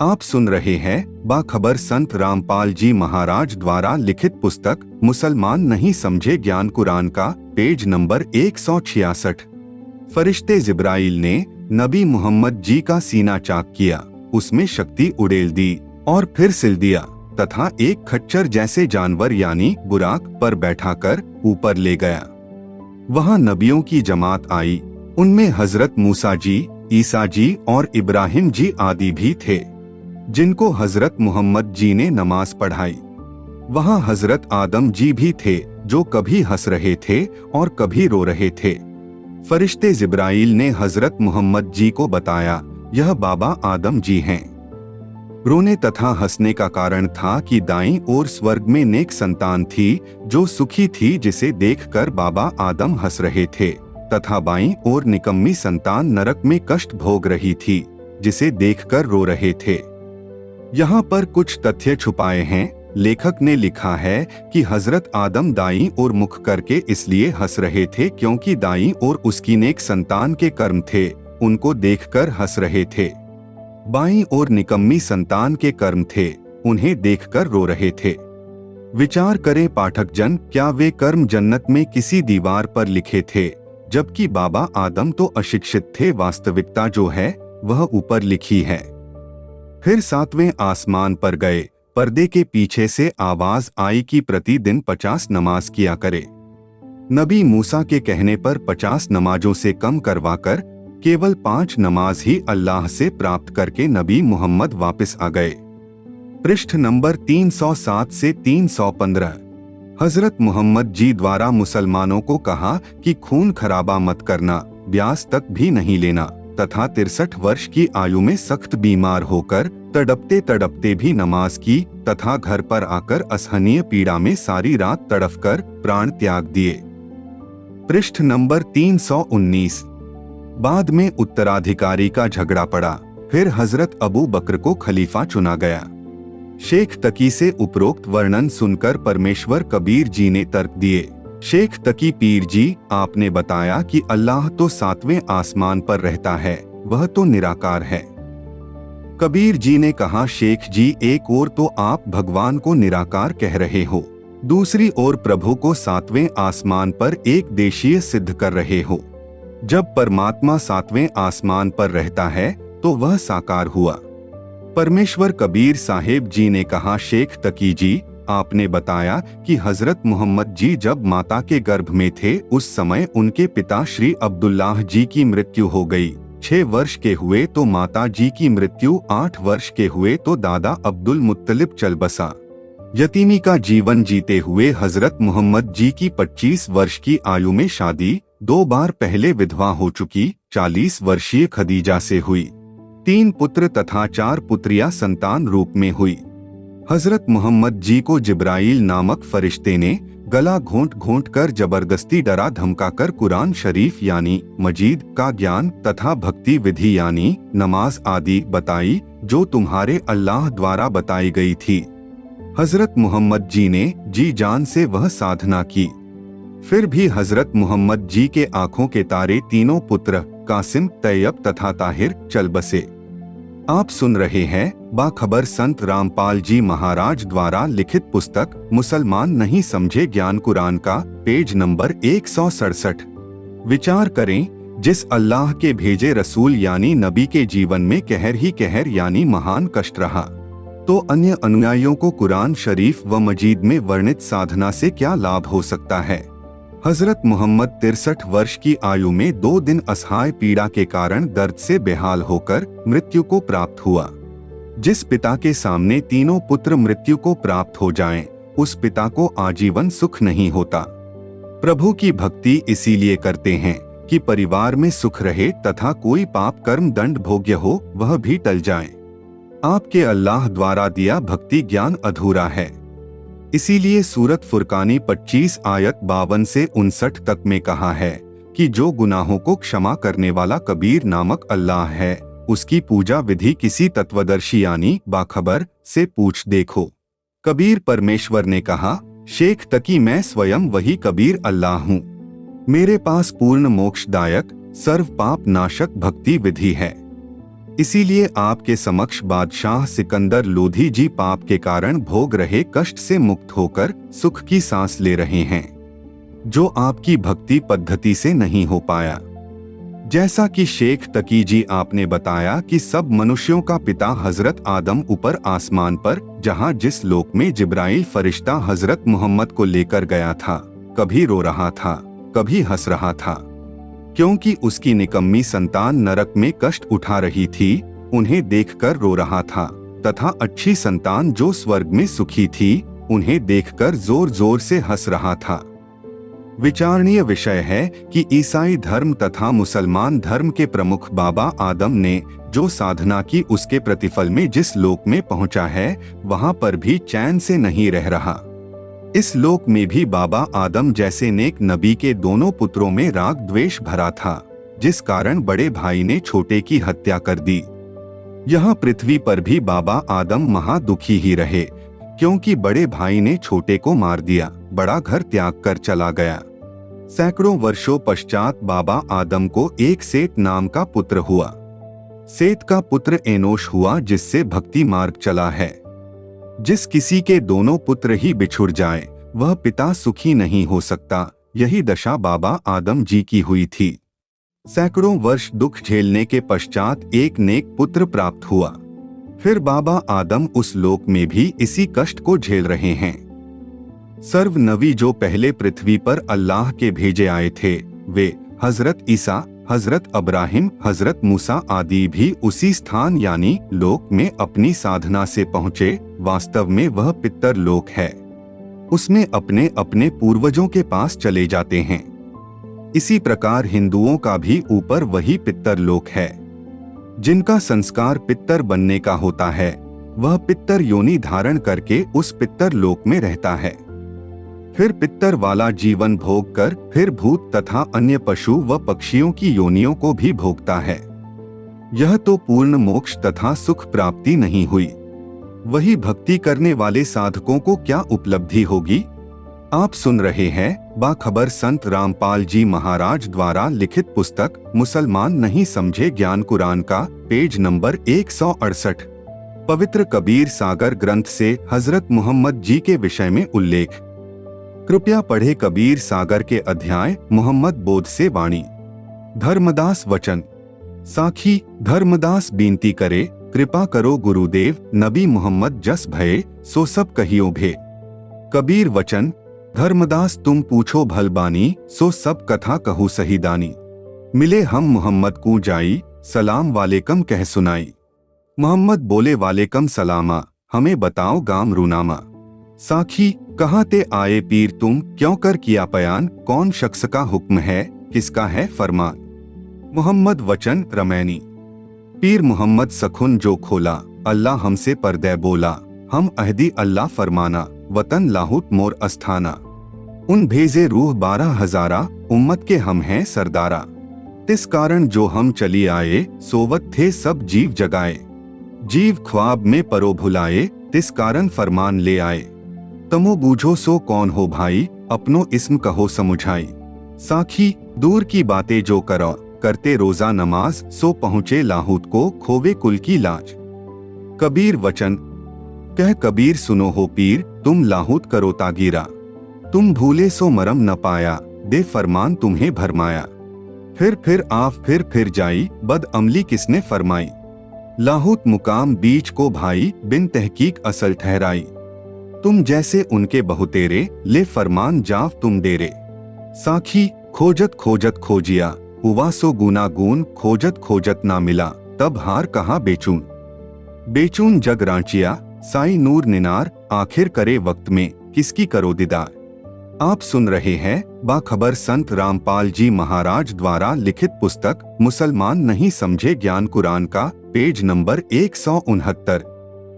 आप सुन रहे हैं बाखबर संत रामपाल जी महाराज द्वारा लिखित पुस्तक मुसलमान नहीं समझे ज्ञान कुरान का पेज नंबर 166। फरिश्ते जिब्राइल ने नबी मोहम्मद जी का सीना चाक किया, उसमें शक्ति उड़ेल दी और फिर सिल दिया तथा एक खच्चर जैसे जानवर यानी बुराक पर बैठाकर ऊपर ले गया। वहां नबियों की जमात आई, उनमें हजरत मूसा जी, ईसा जी और इब्राहिम जी आदि भी थे, जिनको हजरत मोहम्मद जी ने नमाज पढ़ाई। वहां हजरत आदम जी भी थे, जो कभी हंस रहे थे और कभी रो रहे थे। फरिश्ते जिब्राइल ने हजरत मोहम्मद जी को बताया, यह बाबा आदम जी हैं। रोने तथा हंसने का कारण था कि दाईं ओर स्वर्ग में नेक संतान थी जो सुखी थी, जिसे देखकर बाबा आदम हंस रहे थे, तथा बाईं ओर निकम्मी संतान नरक में कष्ट भोग रही थी, जिसे देखकर रो रहे थे। यहाँ पर कुछ तथ्य छुपाए हैं। लेखक ने लिखा है कि हजरत आदम दाईं ओर मुख करके इसलिए हंस रहे थे क्योंकि दाईं ओर उसकी नेक संतान के कर्म थे, उनको देखकर हंस रहे थे। बाईं ओर निकम्मी संतान के कर्म थे, उन्हें देखकर रो रहे थे। विचार करें पाठक जन, क्या वे कर्म जन्नत में किसी दीवार पर लिखे थे, जबकि बाबा आदम तो अशिक्षित थे। वास्तविकता जो है वह ऊपर लिखी है। फिर सातवें आसमान पर गए, पर्दे के पीछे से आवाज आई कि प्रतिदिन 50 नमाज किया करे। नबी मूसा के कहने पर 50 नमाजों से कम करवाकर केवल 5 नमाज ही अल्लाह से प्राप्त करके नबी मोहम्मद वापस आ गए। पृष्ठ नंबर 307 से 315। हजरत मोहम्मद जी द्वारा मुसलमानों को कहा कि खून खराबा मत करना, ब्याज तक भी नहीं लेना, तथा 63 वर्ष की आयु में सख्त बीमार होकर तड़पते तड़पते भी नमाज की, तथा घर पर आकर असहनीय पीड़ा में सारी रात तड़फकर प्राण त्याग दिए। पृष्ठ नंबर 319। बाद में उत्तराधिकारी का झगड़ा पड़ा, फिर हजरत अबू बकर को खलीफा चुना गया। शेख तकी से उपरोक्त वर्णन सुनकर परमेश्वर कबीर जी ने तर्क दिए। शेख तकी पीर जी, आपने बताया कि अल्लाह तो 7वें आसमान पर रहता है, वह तो निराकार है। कबीर जी ने कहा, शेख जी, एक ओर तो आप भगवान को निराकार कह रहे हो, दूसरी ओर प्रभु को 7वें आसमान पर एक देशीय सिद्ध कर रहे हो। जब परमात्मा 7वें आसमान पर रहता है तो वह साकार हुआ। परमेश्वर कबीर साहेब जी ने कहा, शेख तकी जी, आपने बताया कि हजरत मोहम्मद जी जब माता के गर्भ में थे उस समय उनके पिता श्री अब्दुल्लाह जी की मृत्यु हो गई। 6 वर्ष के हुए तो माता जी की मृत्यु, 8 वर्ष के हुए तो दादा अब्दुल मुत्तलिब चल बसा। यतीमी का जीवन जीते हुए हजरत मोहम्मद जी की 25 वर्ष की आयु में शादी 2 बार पहले विधवा हो चुकी 40 वर्षीय खदीजा से हुई। 3 पुत्र तथा 4 पुत्रियां संतान रूप में हुई। हजरत मोहम्मद जी को जिब्राइल नामक फरिश्ते ने गला घोंट घोंट कर जबरदस्ती डरा धमकाकर कुरान शरीफ यानी मजीद का ज्ञान तथा भक्ति विधि यानी नमाज आदि बताई, जो तुम्हारे अल्लाह द्वारा बताई गई थी। हजरत मोहम्मद जी ने जी जान से वह साधना की। फिर भी हजरत मोहम्मद जी के आंखों के तारे तीनों पुत्र कासिम, तैयब तथा ताहिर चल बसे। आप सुन रहे हैं बाखबर संत रामपाल जी महाराज द्वारा लिखित पुस्तक मुसलमान नहीं समझे ज्ञान कुरान का पेज नंबर 167। विचार करें, जिस अल्लाह के भेजे रसूल यानी नबी के जीवन में कहर ही कहर यानी महान कष्ट रहा, तो अन्य अनुयायियों को कुरान शरीफ व मजीद में वर्णित साधना से क्या लाभ हो सकता है। हजरत मोहम्मद 63 वर्ष की आयु में 2 दिन असहाय पीड़ा के कारण दर्द से बेहाल होकर मृत्यु को प्राप्त हुआ। जिस पिता के सामने तीनों पुत्र मृत्यु को प्राप्त हो जाएं, उस पिता को आजीवन सुख नहीं होता। प्रभु की भक्ति इसीलिए करते हैं कि परिवार में सुख रहे तथा कोई पाप कर्म दंड भोग्य हो वह भी टल जाए। आपके अल्लाह द्वारा दिया भक्ति ज्ञान अधूरा है। इसीलिए सूरत फुरकानी 25 आयत 52 से 59 तक में कहा है कि जो गुनाहों को क्षमा करने वाला कबीर नामक अल्लाह है, उसकी पूजा विधि किसी तत्वदर्शी यानी बाखबर से पूछ देखो। कबीर परमेश्वर ने कहा, शेख तकी मैं स्वयं वही कबीर अल्लाह हूँ। मेरे पास पूर्ण मोक्षदायक सर्व पाप नाशक भक्ति विधि है। इसीलिए आपके समक्ष बादशाह सिकंदर लोधी जी पाप के कारण भोग रहे कष्ट से मुक्त होकर सुख की सांस ले रहे हैं, जो आपकी भक्ति पद्धति से नहीं हो पाया। जैसा कि शेख तकी जी आपने बताया कि सब मनुष्यों का पिता हजरत आदम ऊपर आसमान पर, जहां जिस लोक में जिब्राइल फरिश्ता हजरत मोहम्मद को लेकर गया था, कभी रो रहा था, कभी हंस रहा था, क्योंकि उसकी निकम्मी संतान नरक में कष्ट उठा रही थी, उन्हें देखकर रो रहा था, तथा अच्छी संतान जो स्वर्ग में सुखी थी, उन्हें देखकर जोर जोर से हंस रहा था। विचारणीय विषय है कि ईसाई धर्म तथा मुसलमान धर्म के प्रमुख बाबा आदम ने जो साधना की, उसके प्रतिफल में जिस लोक में पहुंचा है, वहां पर भी चैन से नहीं रह रहा। इस लोक में भी बाबा आदम जैसे नेक नबी के दोनों पुत्रों में राग द्वेष भरा था, जिस कारण बड़े भाई ने छोटे की हत्या कर दी। यहाँ पृथ्वी पर भी बाबा आदम महा दुखी ही रहे, क्योंकि बड़े भाई ने छोटे को मार दिया, बड़ा घर त्याग कर चला गया। सैकड़ों वर्षों पश्चात बाबा आदम को एक सेत नाम का पुत्र हुआ। सेत का पुत्र एनोश हुआ, जिससे भक्ति मार्ग चला है। जिस किसी के दोनों पुत्र ही बिछुड़ जाए, वह पिता सुखी नहीं हो सकता। यही दशा बाबा आदम जी की हुई थी। सैकड़ों वर्ष दुख झेलने के पश्चात एक नेक पुत्र प्राप्त हुआ। फिर बाबा आदम उस लोक में भी इसी कष्ट को झेल रहे हैं। सर्व नबी जो पहले पृथ्वी पर अल्लाह के भेजे आए थे, वे हजरत ईसा, हजरत अब्राहिम, हजरत मूसा आदि भी उसी स्थान यानी लोक में अपनी साधना से पहुँचे। वास्तव में वह पितर लोक है, उसमें अपने अपने पूर्वजों के पास चले जाते हैं। इसी प्रकार हिंदुओं का भी ऊपर वही पितर लोक है। जिनका संस्कार पितर बनने का होता है, वह पितर योनि धारण करके उस पितर लोक में रहता है। फिर पितर वाला जीवन भोग कर फिर भूत तथा अन्य पशु व पक्षियों की योनियों को भी भोगता है। यह तो पूर्ण मोक्ष तथा सुख प्राप्ति नहीं हुई। वही भक्ति करने वाले साधकों को क्या उपलब्धि होगी? आप सुन रहे हैं बाखबर संत रामपाल जी महाराज द्वारा लिखित पुस्तक मुसलमान नहीं समझे ज्ञान कुरान का, पेज नंबर 168। पवित्र कबीर सागर ग्रंथ से हजरत मोहम्मद जी के विषय में उल्लेख। कृपया पढ़े कबीर सागर के अध्याय मोहम्मद बोध से वाणी। धर्मदास वचन। साखी धर्मदास बीनती करे, कृपा करो गुरुदेव, नबी मोहम्मद जस भये, सो सब कहियो भे। कबीर वचन। धर्मदास तुम पूछो भलबानी, सो सब कथा कहू सही दानी। मिले हम मोहम्मद को जाई, सलाम वालेकम कह सुनाई। मोहम्मद बोले वालेकम सलामा, हमें बताओ गाम रूनामा। साखी कहाँ ते आए पीर तुम, क्यों कर किया बयान, कौन शख्स का हुक्म है, किसका है फरमान। मोहम्मद वचन रमैनी। पीर मोहम्मद सखुन जो खोला, अल्लाह हमसे पर्दे बोला, हम अहदी अल्लाह फरमाना, वतन लाहौत मोर अस्थाना। उन भेजे रूह 12,000, उम्मत के हम हैं सरदारा। तिस कारण जो हम चली आए, सोवत थे सब जीव जगाए। जीव ख्वाब में परो भुलाए, तिस कारण फरमान ले आए। तमो बूझो सो कौन हो भाई, अपनो इस्म कहो समुझाई। साखी दूर की बातें जो करो, करते रोजा नमाज, सो पहुँचे लाहौत को खोवे कुल की लाज। कबीर वचन। कह कबीर सुनो हो पीर, तुम लाहौत करो तागीरा। तुम भूले सो मरम न पाया, दे फरमान तुम्हें भरमाया। फिर आफ फिर जाई, बद अमली किसने फरमाई। लाहौत मुकाम बीच को भाई, बिन तहकीक असल ठहराई। तुम जैसे उनके बहुतेरे, ले फरमान जाव तुम डेरे। साखी खोजत खोजत खोजिया, हुआ सो गुनागून, खोजत खोजत ना मिला, तब हार कहा बेचून। बेचून जग रांचिया, साई नूर निनार, आखिर करे वक्त में किसकी करो दीदार। आप सुन रहे हैं बाखबर संत रामपाल जी महाराज द्वारा लिखित पुस्तक मुसलमान नहीं समझे ज्ञान कुरान का, पेज नंबर 169।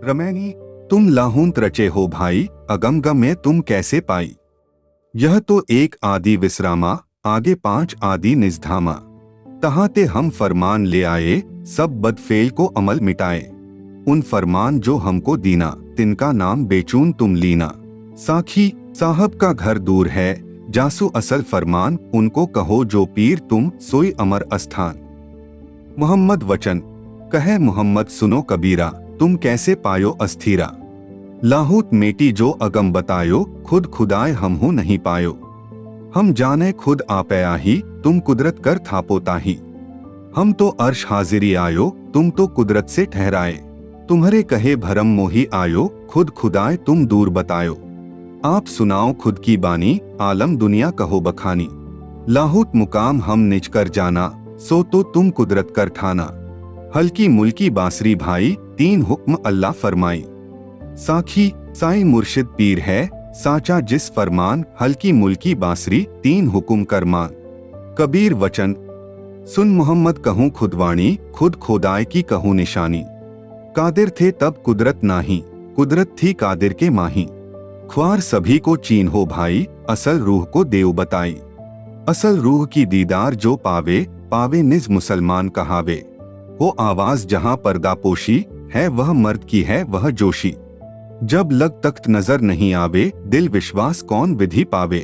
रमैनी। तुम लाहौत रचे हो भाई, अगमगम में तुम कैसे पाई। यह तो एक आदि विश्रामा, आगे 5 आदि निजधामा। तहाँ ते हम फरमान ले आए, सब बदफेल को अमल मिटाए। उन फरमान जो हमको दीना, तिनका नाम बेचून तुम लीना। साखी साहब का घर दूर है, जासु असल फरमान, उनको कहो जो पीर तुम सोई अमर अस्थान। मोहम्मद वचन कहे मोहम्मद सुनो कबीरा, तुम कैसे पायो अस्थिरा। लाहूत मेटी जो अगम बतायो, खुद खुदाए हमहु नहीं पायो। हम जाने खुद आपया ही, तुम कुदरत कर थापो ताही। हम तो अर्श हाजिरी आयो, तुम तो कुदरत से ठहराए। तुम्हारे कहे भरम मोही आयो, खुद खुदाए तुम दूर बतायो। आप सुनाओ खुद की बानी, आलम दुनिया कहो बखानी। लाहूत मुकाम हम निज कर जाना, सो तो तुम कुदरत कर ठाना। हल्की मुल्की बांसुरी भाई, 3 हुक्म अल्लाह फरमाई। साखी साई मुर्शिद पीर है, साचा जिस फरमान, हल्की मुल्की बांसुरी 3 हुक्म करमान। कबीर वचन सुन मोहम्मद कहूँ खुदवाणी, खुद खोदाए की कहूँ निशानी। कादिर थे तब कुदरत नाही, कुदरत थी कादिर के माही। ख्वार सभी को चीन हो भाई, असल रूह को देव बताई। असल रूह की दीदार जो पावे, पावे निज मुसलमान कहावे। वो आवाज जहाँ पर्दापोशी है, वह मर्द की है वह जोशी। जब लग तख्त नजर नहीं आवे, दिल विश्वास कौन विधि पावे।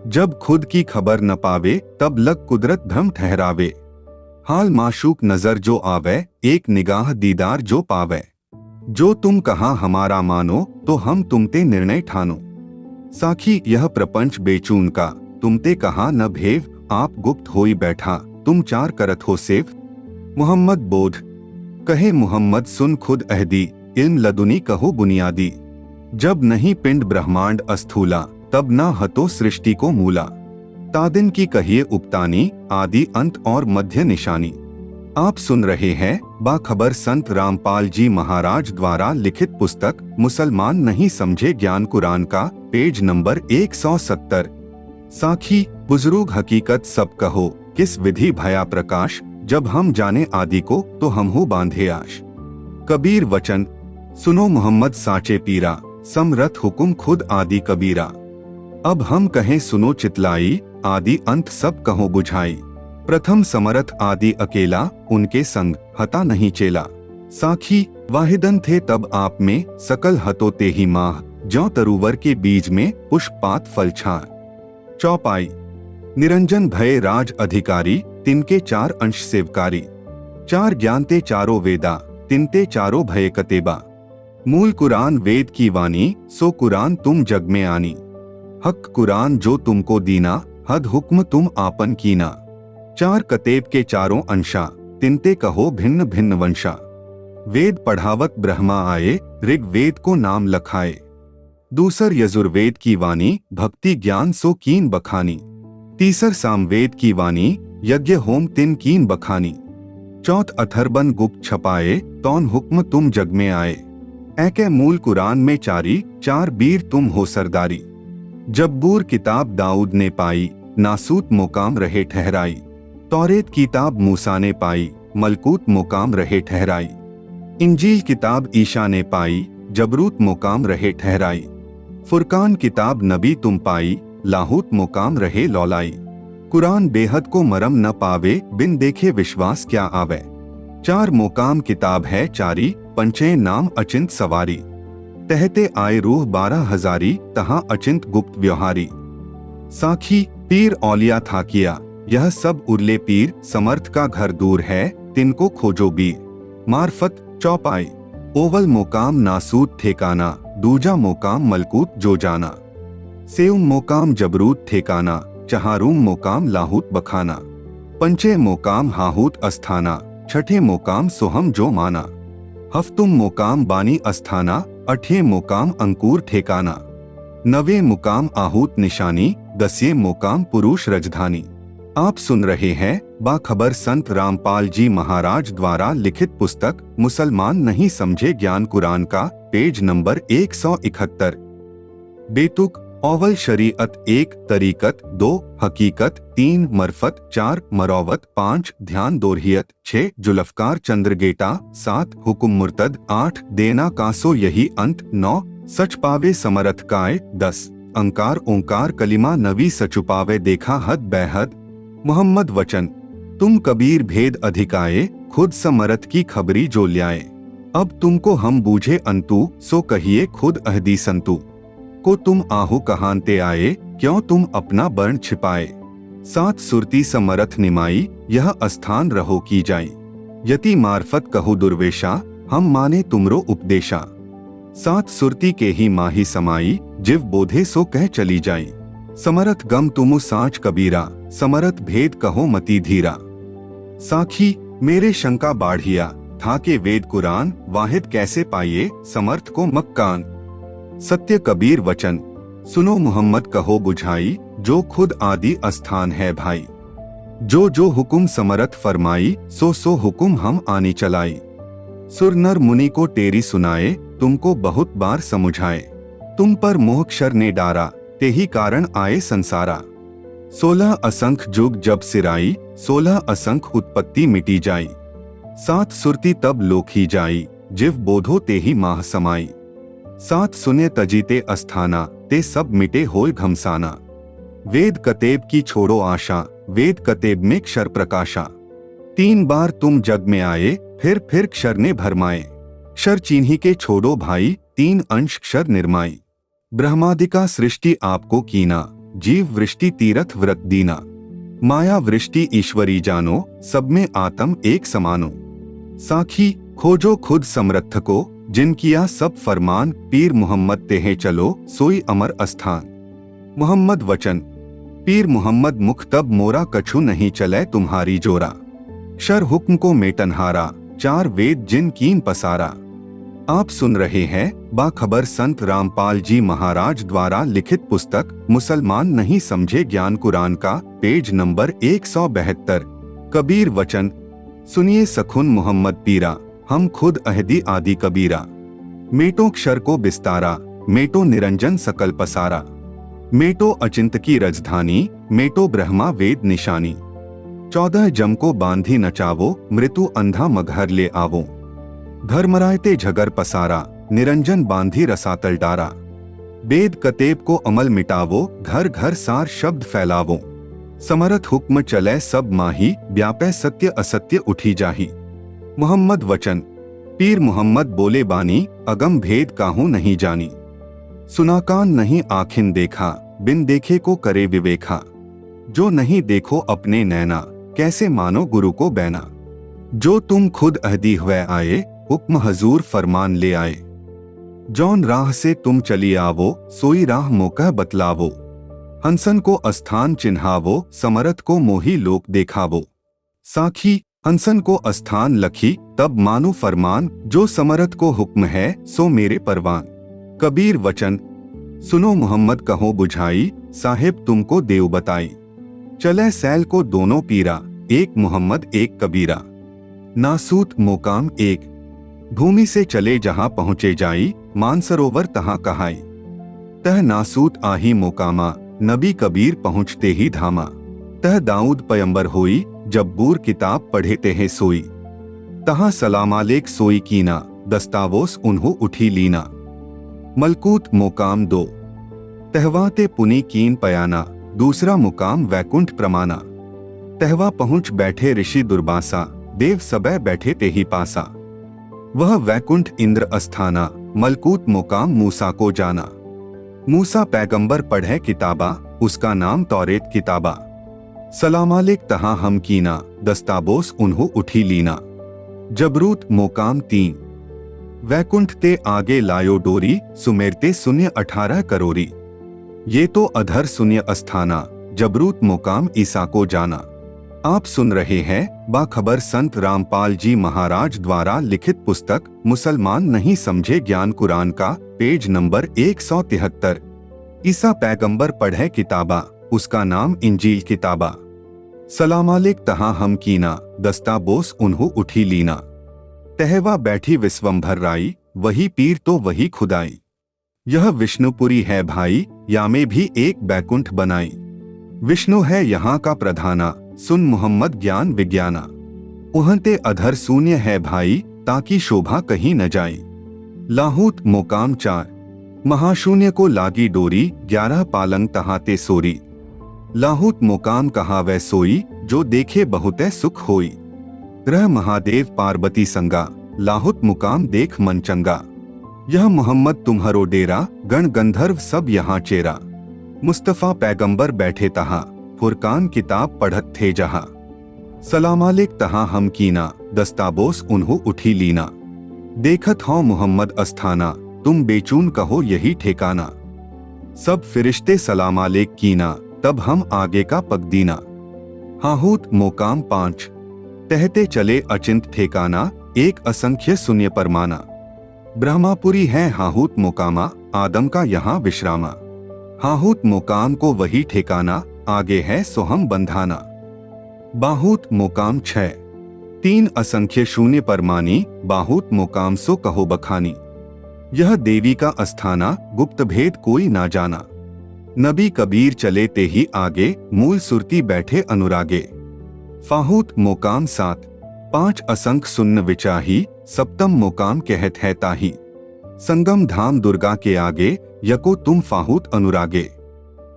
जब खुद की खबर न पावे, तब लग कुदरत भ्रम ठहरावे। हाल माशूक नजर जो आवे, एक निगाह दीदार जो पावे। जो तुम कहा हमारा मानो, तो हम तुमते निर्णय ठानो। साखी यह प्रपंच बेचून का, तुमते कहा न भेव, आप गुप्त होई बैठा, तुम 4 करत हो सेव। मोहम्मद बोध कहे मोहम्मद सुन खुद अहदी, इल्म लदुनी कहो बुनियादी। जब नहीं पिंड ब्रह्मांड अस्थूला, तब ना हतो सृष्टि को मूला। तादिन की कहिए उपतानी, आदि अंत और मध्य निशानी। आप सुन रहे हैं बाखबर संत रामपाल जी महाराज द्वारा लिखित पुस्तक मुसलमान नहीं समझे ज्ञान कुरान का, पेज नंबर 170। साखी बुजुर्ग हकीकत सब कहो, किस विधि भया प्रकाश। जब हम जाने आदि को, तो हम हो बांधे आश। कबीर वचन सुनो मोहम्मद साचे पीरा, समरथ हुकुम खुद आदि कबीरा। अब हम कहें सुनो चितलाई, आदि अंत सब कहो बुझाई। प्रथम समरथ आदि अकेला, उनके संग हता नहीं चेला। साखी वाहिदन थे तब आप में, सकल हतो ते ही माह। ज्यों तरुवर के बीज में, पुष्पात फल छार। चौपाई निरंजन भय राज अधिकारी, तिनके 4 अंश सेवकारी। 4 ज्ञानते चारों वेदा, तिनते चारों भय कतेबा। मूल कुरान वेद की वाणी, सो कुरान तुम जग में आनी। हक कुरान जो तुमको दीना, हद हुक्म तुम आपन कीना। 4 कतेब के चारों अंशा, तिनते कहो भिन्न भिन्न वंशा। वेद पढ़ावत ब्रह्मा आए, ऋग वेद को नाम लखाए। दूसर यजुर्वेद की वाणी, भक्ति ज्ञान सो कीन बखानी। तीसर सामवेद की वाणी, यज्ञ होम तिन कीन बखानी। चौथ अथर्बन गुप्त छपाए, तौन हुक्म तुम जग में आए। ऐके मूल कुरान में 4 बीर तुम हो सरदारी। जब्बूर किताब दाऊद ने पाई, नासूत मुकाम रहे ठहराई। तौरेत किताब मूसा ने पाई, मलकूत मुकाम रहे ठहराई। इंजील किताब ईशा ने पाई, जबरूत मुकाम रहे ठहराई। फुरकान किताब नबी तुम पाई, लाहूत मुकाम रहे लौलाई। कुरान बेहद को मरम न पावे, बिन देखे विश्वास क्या आवे। 4 मुकाम किताब है चारी, पंचे नाम अचिंत सवारी। तहते आए रूह 12 हजारी, तहाँ अचिंत गुप्त व्यवहारी। साखी पीर औलिया था किया, यह सब उरले पीर, समर्थ का घर दूर है, तिनको खोजो बीर। मार्फत चौपाई ओवल मुकाम नासूत ठेकाना, दूजा मुकाम मलकूत जो जाना। सेव मुकाम जबरूत ठेकाना, चहारूम मुकाम लाहूत बखाना। पंचे मुकाम हाहूत अस्थाना, छठे मुकाम सोहम जो माना। हफ्तुम मुकाम बानी अस्थाना, 8वें मुकाम अंकुर ठेकाना। 9वें मुकाम आहूत निशानी, 10वें मुकाम पुरुष राजधानी। आप सुन रहे हैं बाखबर संत रामपाल जी महाराज द्वारा लिखित पुस्तक मुसलमान नहीं समझे ज्ञान कुरान का, पेज नंबर 171। बेतुक अव्वल शरीयत 1 तरीकत 2 हकीकत 3 मरफत 4 मरौवत 5 ध्यान दोरहियत 6 जुल्फकार चंद्रगेटा 7 हुकुम मुर्तद 8 देना कासो यही अंत 9 सच पावे समरथ काय 10 अंकार ओंकार कलिमा नवी सचुपावे देखा हद बेहद। मोहम्मद वचन तुम कबीर भेद अधिकाए, खुद समरथ की खबरी जो ल्याए। अब तुमको हम बूझे अंतु, सो कहिए खुद अहदी संतु। को तुम आहु कहानते आए, क्यों तुम अपना बर्ण छिपाए। सात सुरती समरथ निमाई, यह अस्थान रहो की जाई। यति मार्फत कहु दुर्वेशा, हम माने तुमरो उपदेशा। सात सुरती के ही माही समाई, जिव बोधे सो कह चली जाई। समरथ गम तुमु साँच कबीरा, समरथ भेद कहो मति धीरा। साखी मेरे शंका बाढ़िया, था के वेद कुरान, वाहिद कैसे पाइए समर्थ को मक्कान। सत्य कबीर वचन सुनो मोहम्मद कहो बुझाई, जो खुद आदि अस्थान है भाई। जो जो हुकुम समरथ फरमाई, सो सो हुकुम हम आनी चलाई। सुर नर मुनि को तेरी सुनाए, तुमको बहुत बार समुझाए। तुम पर मोह क्षर ने डारा, ते ही कारण आए संसारा। 16 असंख्य जुग जब सिराई, 16 असंख्य उत्पत्ति मिटी जाई। सात सुरती तब लोक ही जाई, जिव बोधो ते ही माह समाई। सात सुने तजीते अस्थाना, ते सब मिटे होय घमसाना। वेद कतेब की छोड़ो आशा, वेद कतेब में क्षर प्रकाशा। 3 बार तुम जग में आए, फिर क्षर ने भरमाए। क्षर चिन्ही के छोड़ो भाई, 3 अंश क्षर निर्माई। ब्रह्मादिका सृष्टि आपको कीना, जीव वृष्टि तीरथ व्रत दीना। माया वृष्टि ईश्वरी जानो, सब में आत्म एक समानो। साखी खोजो खुद समर्थ को, जिन किया सब फरमान। पीर मोहम्मद तेहे चलो, सोई अमर अस्थान। मोहम्मद वचन पीर मोहम्मद मुख तब मोरा, कछु नहीं चले तुम्हारी जोरा। क्षर हुक्म को मेटनहारा, 4 वेद जिन कीन पसारा। आप सुन रहे हैं बाखबर संत रामपाल जी महाराज द्वारा लिखित पुस्तक मुसलमान नहीं समझे ज्ञान कुरान का, पेज नंबर 172। कबीर वचन सुनिए सखुन मोहम्मद पीरा, हम खुद अहदी आदि कबीरा। मेटो क्षर को बिस्तारा, मेटो निरंजन सकल पसारा। मेटो अचिंत की रजधानी, मेटो ब्रह्मा वेद निशानी। 14 जम को बांधी नचावो, मृत्यु अंधा मगहर ले आवो। धर्मरायते झगर पसारा, निरंजन बांधी रसातल डारा। वेद कतेब को अमल मिटावो, घर घर सार शब्द फैलावो। समरथ हुक्म चले सब माही, व्यापै सत्य असत्य उठी जाही। मोहम्मद वचन पीर मोहम्मद बोले बानी, अगम भेद काहू नहीं जानी। सुना कान नहीं आखिन देखा, बिन देखे को करे विवेखा। जो नहीं देखो अपने नैना, कैसे मानो गुरु को बैना। जो तुम खुद अहदी हुए आए, हुक्म हजूर फरमान ले आए। जौन राह से तुम चली आवो, सोई राह मोकह बतलावो। हंसन को अस्थान चिन्हावो, समरथ को मोही लोक देखावो। साखी हंसन को अस्थान लखी, तब मानो फरमान। जो समरथ को हुक्म है, सो मेरे परवान। कबीर वचन सुनो मोहम्मद कहो बुझाई, साहिब तुमको देव बताई। चले सैल को दोनों पीरा, एक मोहम्मद एक कबीरा। नासूत मोकाम एक, भूमि से चले जहां पहुंचे जाई। मानसरोवर तहां कहाई, तह नासूत आही मोकामा। नबी कबीर पहुंचते ही धामा। तह दाऊद पयंबर होई, जब बूर किताब पढ़े तेहे सोई। तहां सलामालेक सोई कीना, दस्तावोस उन्हों उठी लीना। मलकूत मोकाम 2, तहवाते पुनी कीन पयाना। दूसरा मुकाम वैकुंठ प्रमाना। तहवा पहुंच बैठे ऋषि दुर्बासा, देव सबे बैठे ते ही पासा। वह वैकुंठ इंद्र अस्थाना, मलकूत मुकाम मूसा को जाना। मूसा पैगंबर पढ़े किताबा, उसका नाम तौरेत किताबा। सलामालेक तहां हम कीना, दस्ताबोस उन्हों उठी लीना। जबरूत मोकाम 3, वैकुंठ ते आगे लायो डोरी। सुमेरते शून्य 18 करोरी। ये तो अधर शून्य अस्थाना, जबरूत मुकाम ईसा को जाना। आप सुन रहे हैं बाखबर संत रामपाल जी महाराज द्वारा लिखित पुस्तक मुसलमान नहीं समझे ज्ञान कुरान का, पेज नंबर 173। ईसा पैगंबर पढ़े किताबा, उसका नाम इंजील किताबा। सलामालेक तहां हम कीना, दस्ताबोस उन्हों उठी लीना। तहवा बैठी विश्वंभर राई, वही पीर तो वही खुदाई। यह विष्णुपुरी है भाई, या में भी एक बैकुंठ बनाई। विष्णु है यहाँ का प्रधाना, सुन मोहम्मद ज्ञान विज्ञाना। उहंते अधर शून्य है भाई, ताकि शोभा कहीं न जाए। लाहूत मोकाम 4, महाशून्य को लागी डोरी, 11 पालंग तहाते सोरी। लाहुत मुकाम कहा वै सोई, जो देखे बहुतै सुख होई। रह महादेव पार्वती संगा, लाहुत मुकाम देख मन चंगा। यह मोहम्मद तुम्हारो डेरा, गण गंधर्व सब यहाँ चेरा। मुस्तफा पैगंबर बैठे तहा, फुरकान किताब पढ़त थे जहा। सलामालिक तहा हम कीना, दस्ताबोस उन्हों उठी लीना। देखत हो मोहम्मद अस्थाना, तुम बेचून कहो यही ठेकाना। सब फिरिश्ते सलामालिक कीना, तब हम आगे का पगदीना। हाहूत मोकाम 5। कहते चले अचिंत ठेकाना, एक असंख्य शून्य परमाना। ब्रह्मापुरी है हाहूत मोकामा, आदम का यहाँ विश्रामा। हाहूत मोकाम को वही ठेकाना, आगे है सोहम बंधाना। बाहूत मोकाम 6। 3 असंख्य शून्य परमानी, बाहूत मोकाम सो कहो बखानी। यह देवी का अस्थाना, गुप्त भेद कोई ना जाना। नबी कबीर चले ते ही आगे, मूल सुरती बैठे अनुरागे। फाहूत मोकाम 7। 5 असंख सुन्न विचाही, सप्तम मोकाम कहत है ताही। संगम धाम दुर्गा के आगे, यको तुम फाहूत अनुरागे।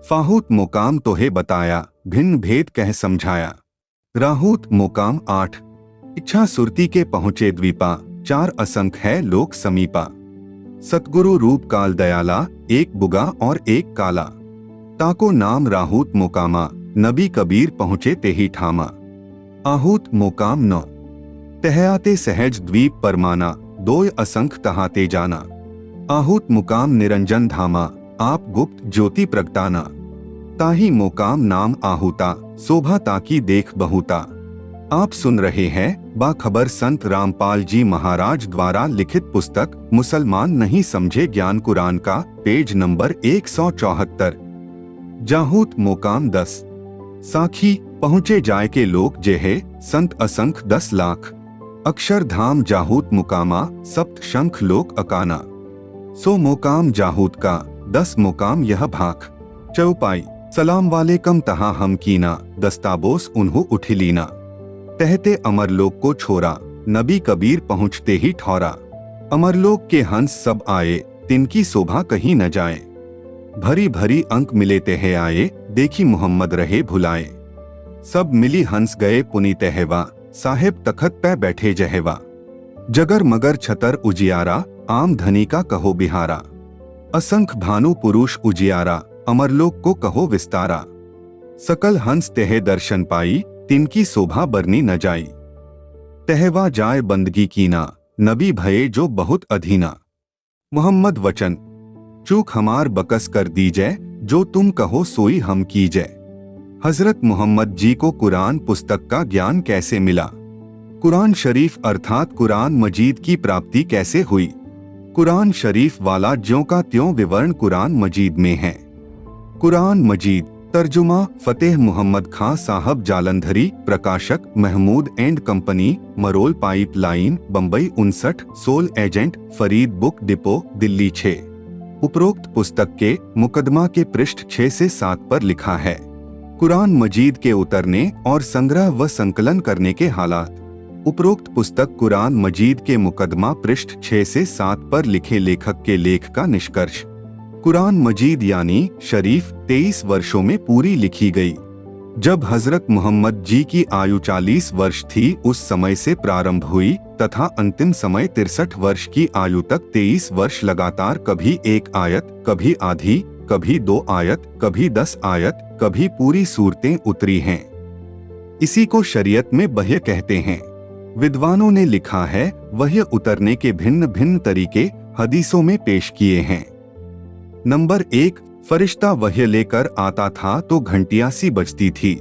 फाहूत मोकाम तोहे बताया, भिन्न भेद कह समझाया। राहूत मोकाम 8। इच्छा सुरती के पहुँचे द्वीपा, 4 असंख है लोक समीपा। सतगुरु रूप काल दयाला, एक बुगा और एक काला। ताको नाम राहूत मोकामा, नबी कबीर पहुँचे ते ही ठामा। आहूत मोकाम 9। तहयाते सहज द्वीप परमाना, 2 असंख तहाते जाना। आहूत मुकाम निरंजन धामा, आप गुप्त ज्योति प्रगटाना। ताही मोकाम नाम आहूता, शोभा ताकी देख बहुता। आप सुन रहे हैं बाखबर संत रामपाल जी महाराज द्वारा लिखित पुस्तक मुसलमान नहीं समझे ज्ञान कुरान का, पेज नंबर 174। जाहूत मोकाम 10। साखी पहुँचे जाय के लोग जेहे, संत असंख 10 लाख। अक्षरधाम जाहूत मुकामा, सप्त शंख लोक अकाना। सो मोकाम जाहूत का, 10 मोकाम यह भाख। चौपाई सलाम वाले कम तहा हम कीना, दस्ताबोस उन्हों उठी लीना। कहते अमरलोक को छोरा, नबी कबीर पहुँचते ही ठौरा। अमरलोक के हंस सब आए, तिनकी शोभा कहीं न जाए। भरी भरी अंक मिले तेहे आए, देखी मोहम्मद रहे भुलाए। सब मिली हंस गए पुनी तहवा, साहेब तखत पे बैठे जहवा। जगर मगर छतर उजियारा, आम धनी का कहो बिहारा। असंख भानु पुरुष उजियारा, अमरलोक को कहो विस्तारा। सकल हंस तेहे दर्शन पाई, तिनकी शोभा बरनी न जाई। तहवा जाय बंदगी कीना, नबी भये जो बहुत अधीना। मोहम्मद वचन चूक हमार बकस कर दीजै, जो तुम कहो सोई हम कीजै। हजरत मोहम्मद जी को कुरान पुस्तक का ज्ञान कैसे मिला? कुरान शरीफ अर्थात कुरान मजीद की प्राप्ति कैसे हुई? कुरान शरीफ वाला ज्यों का त्यों विवरण कुरान मजीद में है। कुरान मजीद तर्जुमा फतेह मोहम्मद खां साहब जालंधरी, प्रकाशक Mahmood and company, Marol pipe line, Bombay 59, sole agent, Farid book depot, Delhi 6। उपरोक्त पुस्तक के मुकदमा के पृष्ठ 6 से 7 पर लिखा है, कुरान मजीद के उतरने और संग्रह व संकलन करने के हालात। उपरोक्त पुस्तक कुरान मजीद के मुकदमा पृष्ठ 6 से 7 पर लिखे लेखक के लेख का निष्कर्ष। कुरान मजीद यानी शरीफ 23 वर्षों में पूरी लिखी गई। जब हजरत मोहम्मद जी की आयु 40 वर्ष थी उस समय से प्रारंभ हुई तथा अंतिम समय 63 वर्ष की आयु तक 23 वर्ष लगातार कभी 1 आयत, कभी आधी, कभी 2 आयत, कभी 10 आयत, कभी पूरी सूरतें उतरी हैं। इसी को शरीयत में वह्य कहते हैं। विद्वानों ने लिखा है वह्य उतरने के भिन्न भिन्न तरीके हदीसों में पेश किए हैं। नंबर 1, फरिश्ता वह्य लेकर आता था तो घंटियां सी बजती थी।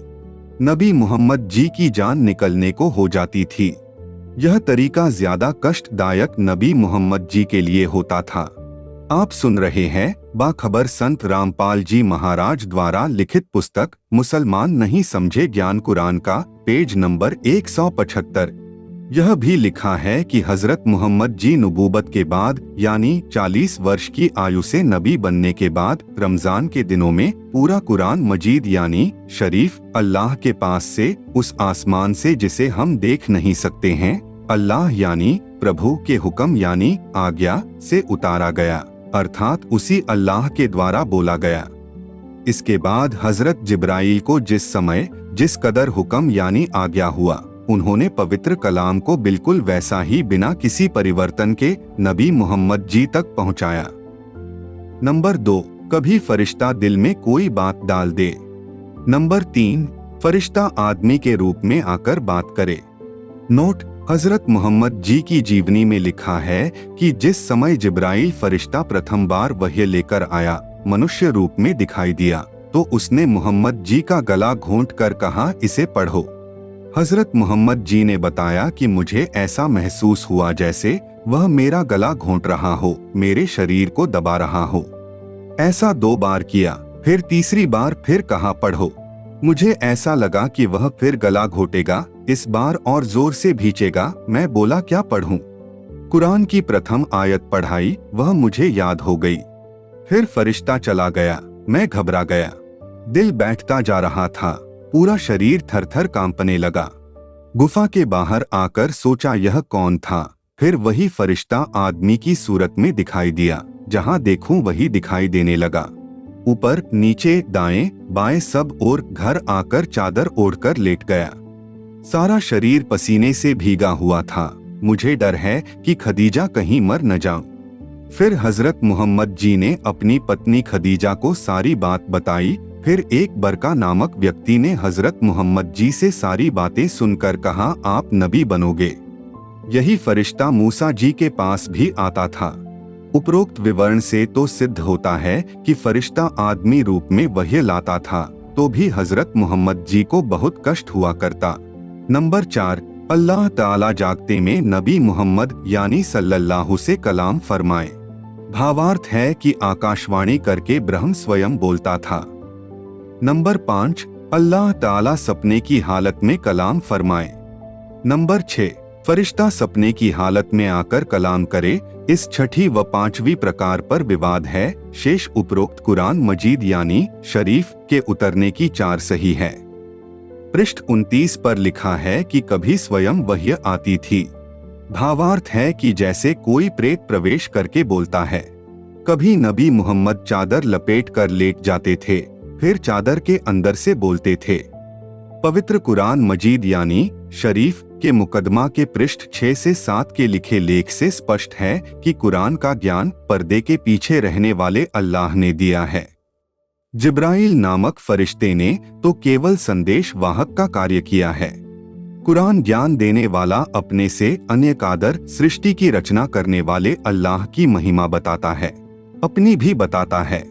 नबी मोहम्मद जी की जान निकलने को हो जाती थी। यह तरीका ज्यादा कष्टदायक नबी मोहम्मद जी के लिए होता था। आप सुन रहे हैं बाखबर संत रामपाल जी महाराज द्वारा लिखित पुस्तक मुसलमान नहीं समझे ज्ञान कुरान का, पेज नंबर 175। यह भी लिखा है कि हजरत मोहम्मद जी नबूबत के बाद यानी 40 वर्ष की आयु से नबी बनने के बाद रमजान के दिनों में पूरा कुरान मजीद यानी शरीफ अल्लाह के पास से, उस आसमान से जिसे हम देख नहीं सकते हैं, अल्लाह यानी प्रभु के हुक्म यानी आज्ञा से उतारा गया। अर्थात उसी अल्लाह के द्वारा बोला गया। इसके बाद हजरत जिब्राईल को जिस समय जिस कदर हुक्म यानी आज्ञा हुआ, उन्होंने पवित्र कलाम को बिल्कुल वैसा ही बिना किसी परिवर्तन के नबी मोहम्मद जी तक पहुंचाया। नंबर 2, कभी फरिश्ता दिल में कोई बात डाल दे। नंबर 3, फरिश्ता आदमी के रूप में आकर बात करे। नोट, हजरत मोहम्मद जी की जीवनी में लिखा है कि जिस समय जिब्राईल फरिश्ता प्रथम बार वही लेकर आया, मनुष्य रूप में दिखाई दिया, तो उसने मोहम्मद जी का गला घोंट कर कहा, इसे पढ़ो। हजरत मोहम्मद जी ने बताया कि मुझे ऐसा महसूस हुआ जैसे वह मेरा गला घोंट रहा हो, मेरे शरीर को दबा रहा हो। ऐसा 2 बार किया, फिर तीसरी बार फिर कहा पढ़ो। मुझे ऐसा लगा कि वह फिर गला घोटेगा, इस बार और जोर से भींचेगा। मैं बोला, क्या पढ़ूं? कुरान की प्रथम आयत पढ़ाई, वह मुझे याद हो गई। फिर फरिश्ता चला गया, मैं घबरा गया, दिल बैठता जा रहा था, पूरा शरीर थर-थर कांपने लगा। गुफा के बाहर आकर सोचा यह कौन था। फिर वही फरिश्ता आदमी की सूरत में दिखाई दिया, जहां देखूं वही दिखाई देने लगा। ऊपर नीचे दाएं बाएं सब ओर घर आकर चादर ओढ़कर लेट गया। सारा शरीर पसीने से भीगा हुआ था। मुझे डर है कि खदीजा कहीं मर न जाऊं। फिर हजरत मोहम्मद जी ने अपनी पत्नी खदीजा को सारी बात बताई। फिर एक बरका नामक व्यक्ति ने हजरत मोहम्मद जी से सारी बातें सुनकर कहा, आप नबी बनोगे। यही फरिश्ता मूसा जी के पास भी आता था। उपरोक्त विवरण से तो सिद्ध होता है कि फरिश्ता आदमी रूप में वही लाता था, तो भी हजरत मोहम्मद जी को बहुत कष्ट हुआ करता। नंबर 4, अल्लाह ताला जागते में नबी मोहम्मद यानी सल्लल्लाहु से कलाम फरमाए। भावार्थ है कि आकाशवाणी करके ब्रह्म स्वयं बोलता था। नंबर 5, अल्लाह ताला सपने की हालत में कलाम फरमाए। नंबर 6, फरिश्ता सपने की हालत में आकर कलाम करे। इस छठी व 5वीं प्रकार पर विवाद है। शेष उपरोक्त कुरान मजीद यानी शरीफ के उतरने की 4 सही है। पृष्ठ 29 पर लिखा है कि कभी स्वयं वही आती थी। भावार्थ है कि जैसे कोई प्रेत प्रवेश करके बोलता है। कभी नबी मोहम्मद चादर लपेट कर लेट जाते थे, फिर चादर के अंदर से बोलते थे। पवित्र कुरान मजीद यानी शरीफ के मुकदमा के पृष्ठ 6 से 7 के लिखे लेख से स्पष्ट है कि कुरान का ज्ञान पर्दे के पीछे रहने वाले अल्लाह ने दिया है। जिब्राईल नामक फरिश्ते ने तो केवल संदेश वाहक का कार्य किया है। कुरान ज्ञान देने वाला अपने से अन्य कादर सृष्टि की रचना करने वाले अल्लाह की महिमा बताता है, अपनी भी बताता है।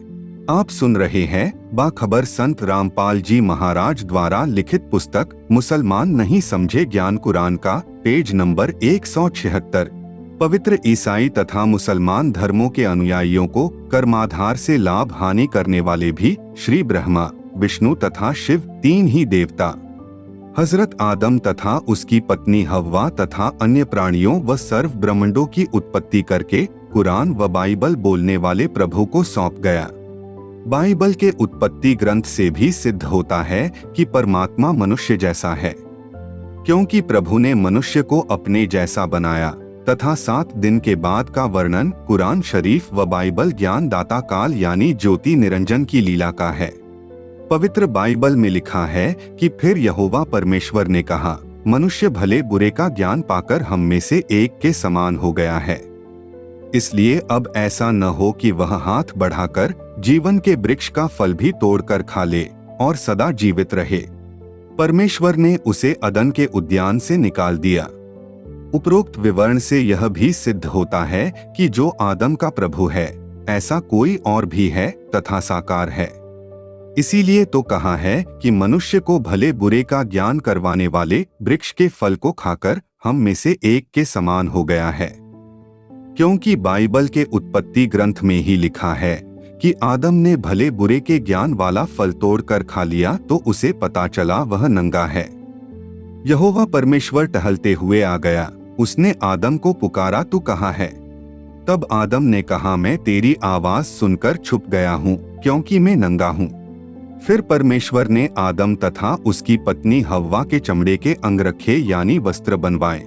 आप सुन रहे हैं बाखबर संत रामपाल जी महाराज द्वारा लिखित पुस्तक मुसलमान नहीं समझे ज्ञान कुरान का, पेज नंबर 176। पवित्र ईसाई तथा मुसलमान धर्मों के अनुयायियों को कर्माधार से लाभ हानि करने वाले भी श्री ब्रह्मा, विष्णु तथा शिव 3 ही देवता, हजरत आदम तथा उसकी पत्नी हव्वा तथा अन्य प्राणियों व सर्व ब्रह्मांडों की उत्पत्ति करके कुरान व बाइबल बोलने वाले प्रभु को सौंप गया। बाइबल के उत्पत्ति ग्रंथ से भी सिद्ध होता है कि परमात्मा मनुष्य जैसा है, क्योंकि प्रभु ने मनुष्य को अपने जैसा बनाया तथा 7 दिन के बाद का वर्णन कुरान शरीफ व बाइबल ज्ञान दाता काल यानी ज्योति निरंजन की लीला का है। पवित्र बाइबल में लिखा है कि फिर यहोवा परमेश्वर ने कहा, मनुष्य भले बुरे का ज्ञान पाकर हम में से एक के समान हो गया है, इसलिए अब ऐसा न हो कि वह हाथ बढ़ाकर जीवन के वृक्ष का फल भी तोड़कर खा ले और सदा जीवित रहे। परमेश्वर ने उसे अदन के उद्यान से निकाल दिया। उपरोक्त विवरण से यह भी सिद्ध होता है कि जो आदम का प्रभु है, ऐसा कोई और भी है तथा साकार है। इसीलिए तो कहा है कि मनुष्य को भले बुरे का ज्ञान करवाने वाले वृक्ष के फल को खाकर हम में से एक के समान हो गया है, क्योंकि बाइबल के उत्पत्ति ग्रंथ में ही लिखा है कि आदम ने भले बुरे के ज्ञान वाला फल तोड़कर खा लिया तो उसे पता चला वह नंगा है। यहोवा परमेश्वर टहलते हुए आ गया, उसने आदम को पुकारा, तू कहाँ है? तब आदम ने कहा, मैं तेरी आवाज सुनकर छुप गया हूँ, क्योंकि मैं नंगा हूँ। फिर परमेश्वर ने आदम तथा उसकी पत्नी हव्वा के चमड़े के अंगरखे यानी वस्त्र बनवाए।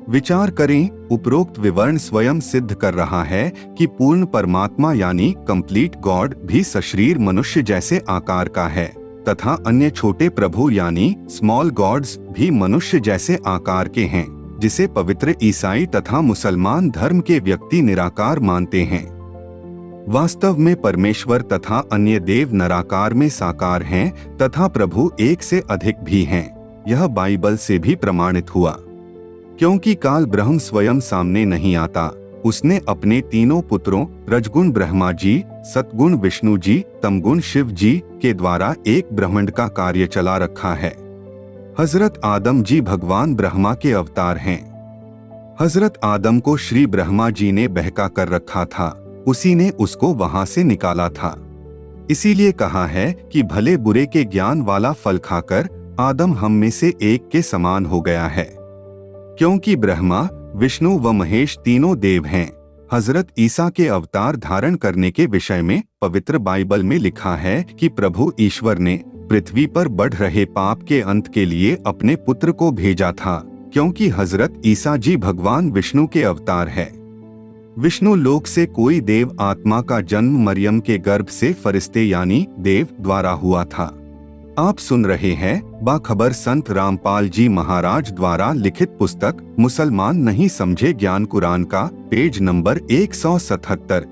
विचार करें, उपरोक्त विवरण स्वयं सिद्ध कर रहा है कि पूर्ण परमात्मा यानी कंप्लीट गॉड भी सशरीर मनुष्य जैसे आकार का है तथा अन्य छोटे प्रभु यानी स्मॉल गॉड्स भी मनुष्य जैसे आकार के हैं, जिसे पवित्र ईसाई तथा मुसलमान धर्म के व्यक्ति निराकार मानते हैं। वास्तव में परमेश्वर तथा अन्य देव निराकार में साकार हैं तथा प्रभु एक से अधिक भी हैं। यह बाइबल से भी प्रमाणित हुआ। क्योंकि काल ब्रह्म स्वयं सामने नहीं आता, उसने अपने तीनों पुत्रों रजगुण ब्रह्मा जी, सतगुण विष्णु जी, तमगुण शिव जी के द्वारा एक ब्रह्मांड का कार्य चला रखा है। हजरत आदम जी भगवान ब्रह्मा के अवतार हैं। हजरत आदम को श्री ब्रह्मा जी ने बहका कर रखा था, उसी ने उसको वहां से निकाला था। इसीलिए कहा है कि भले बुरे के ज्ञान वाला फल खाकर आदम हम में से एक के समान हो गया है। क्योंकि ब्रह्मा, विष्णु व महेश तीनों देव हैं। हजरत ईसा के अवतार धारण करने के विषय में पवित्र बाइबल में लिखा है कि प्रभु ईश्वर ने पृथ्वी पर बढ़ रहे पाप के अंत के लिए अपने पुत्र को भेजा था, क्योंकि हजरत ईसा जी भगवान विष्णु के अवतार है। विष्णु लोक से कोई देव आत्मा का जन्म मरियम के गर्भ से फरिश्ते यानी देव द्वारा हुआ था। आप सुन रहे हैं बाखबर संत रामपाल जी महाराज द्वारा लिखित पुस्तक मुसलमान नहीं समझे ज्ञान कुरान का, पेज नंबर 177।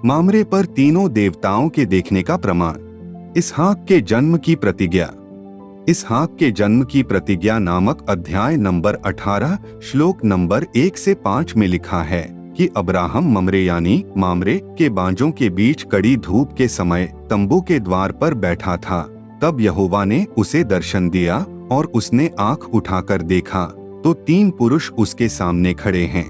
मामरे पर तीनों देवताओं के देखने का प्रमाण। इसहाक के जन्म की प्रतिज्ञा। इसहाक के जन्म की प्रतिज्ञा नामक अध्याय नंबर 18 श्लोक नंबर 1 से 5 में लिखा है कि अब्राहम ममरे यानी मामरे के बांजों के बीच कड़ी धूप के समय तंबू के द्वार पर बैठा था। तब यहोवा ने उसे दर्शन दिया और उसने आंख उठाकर देखा तो 3 पुरुष उसके सामने खड़े हैं।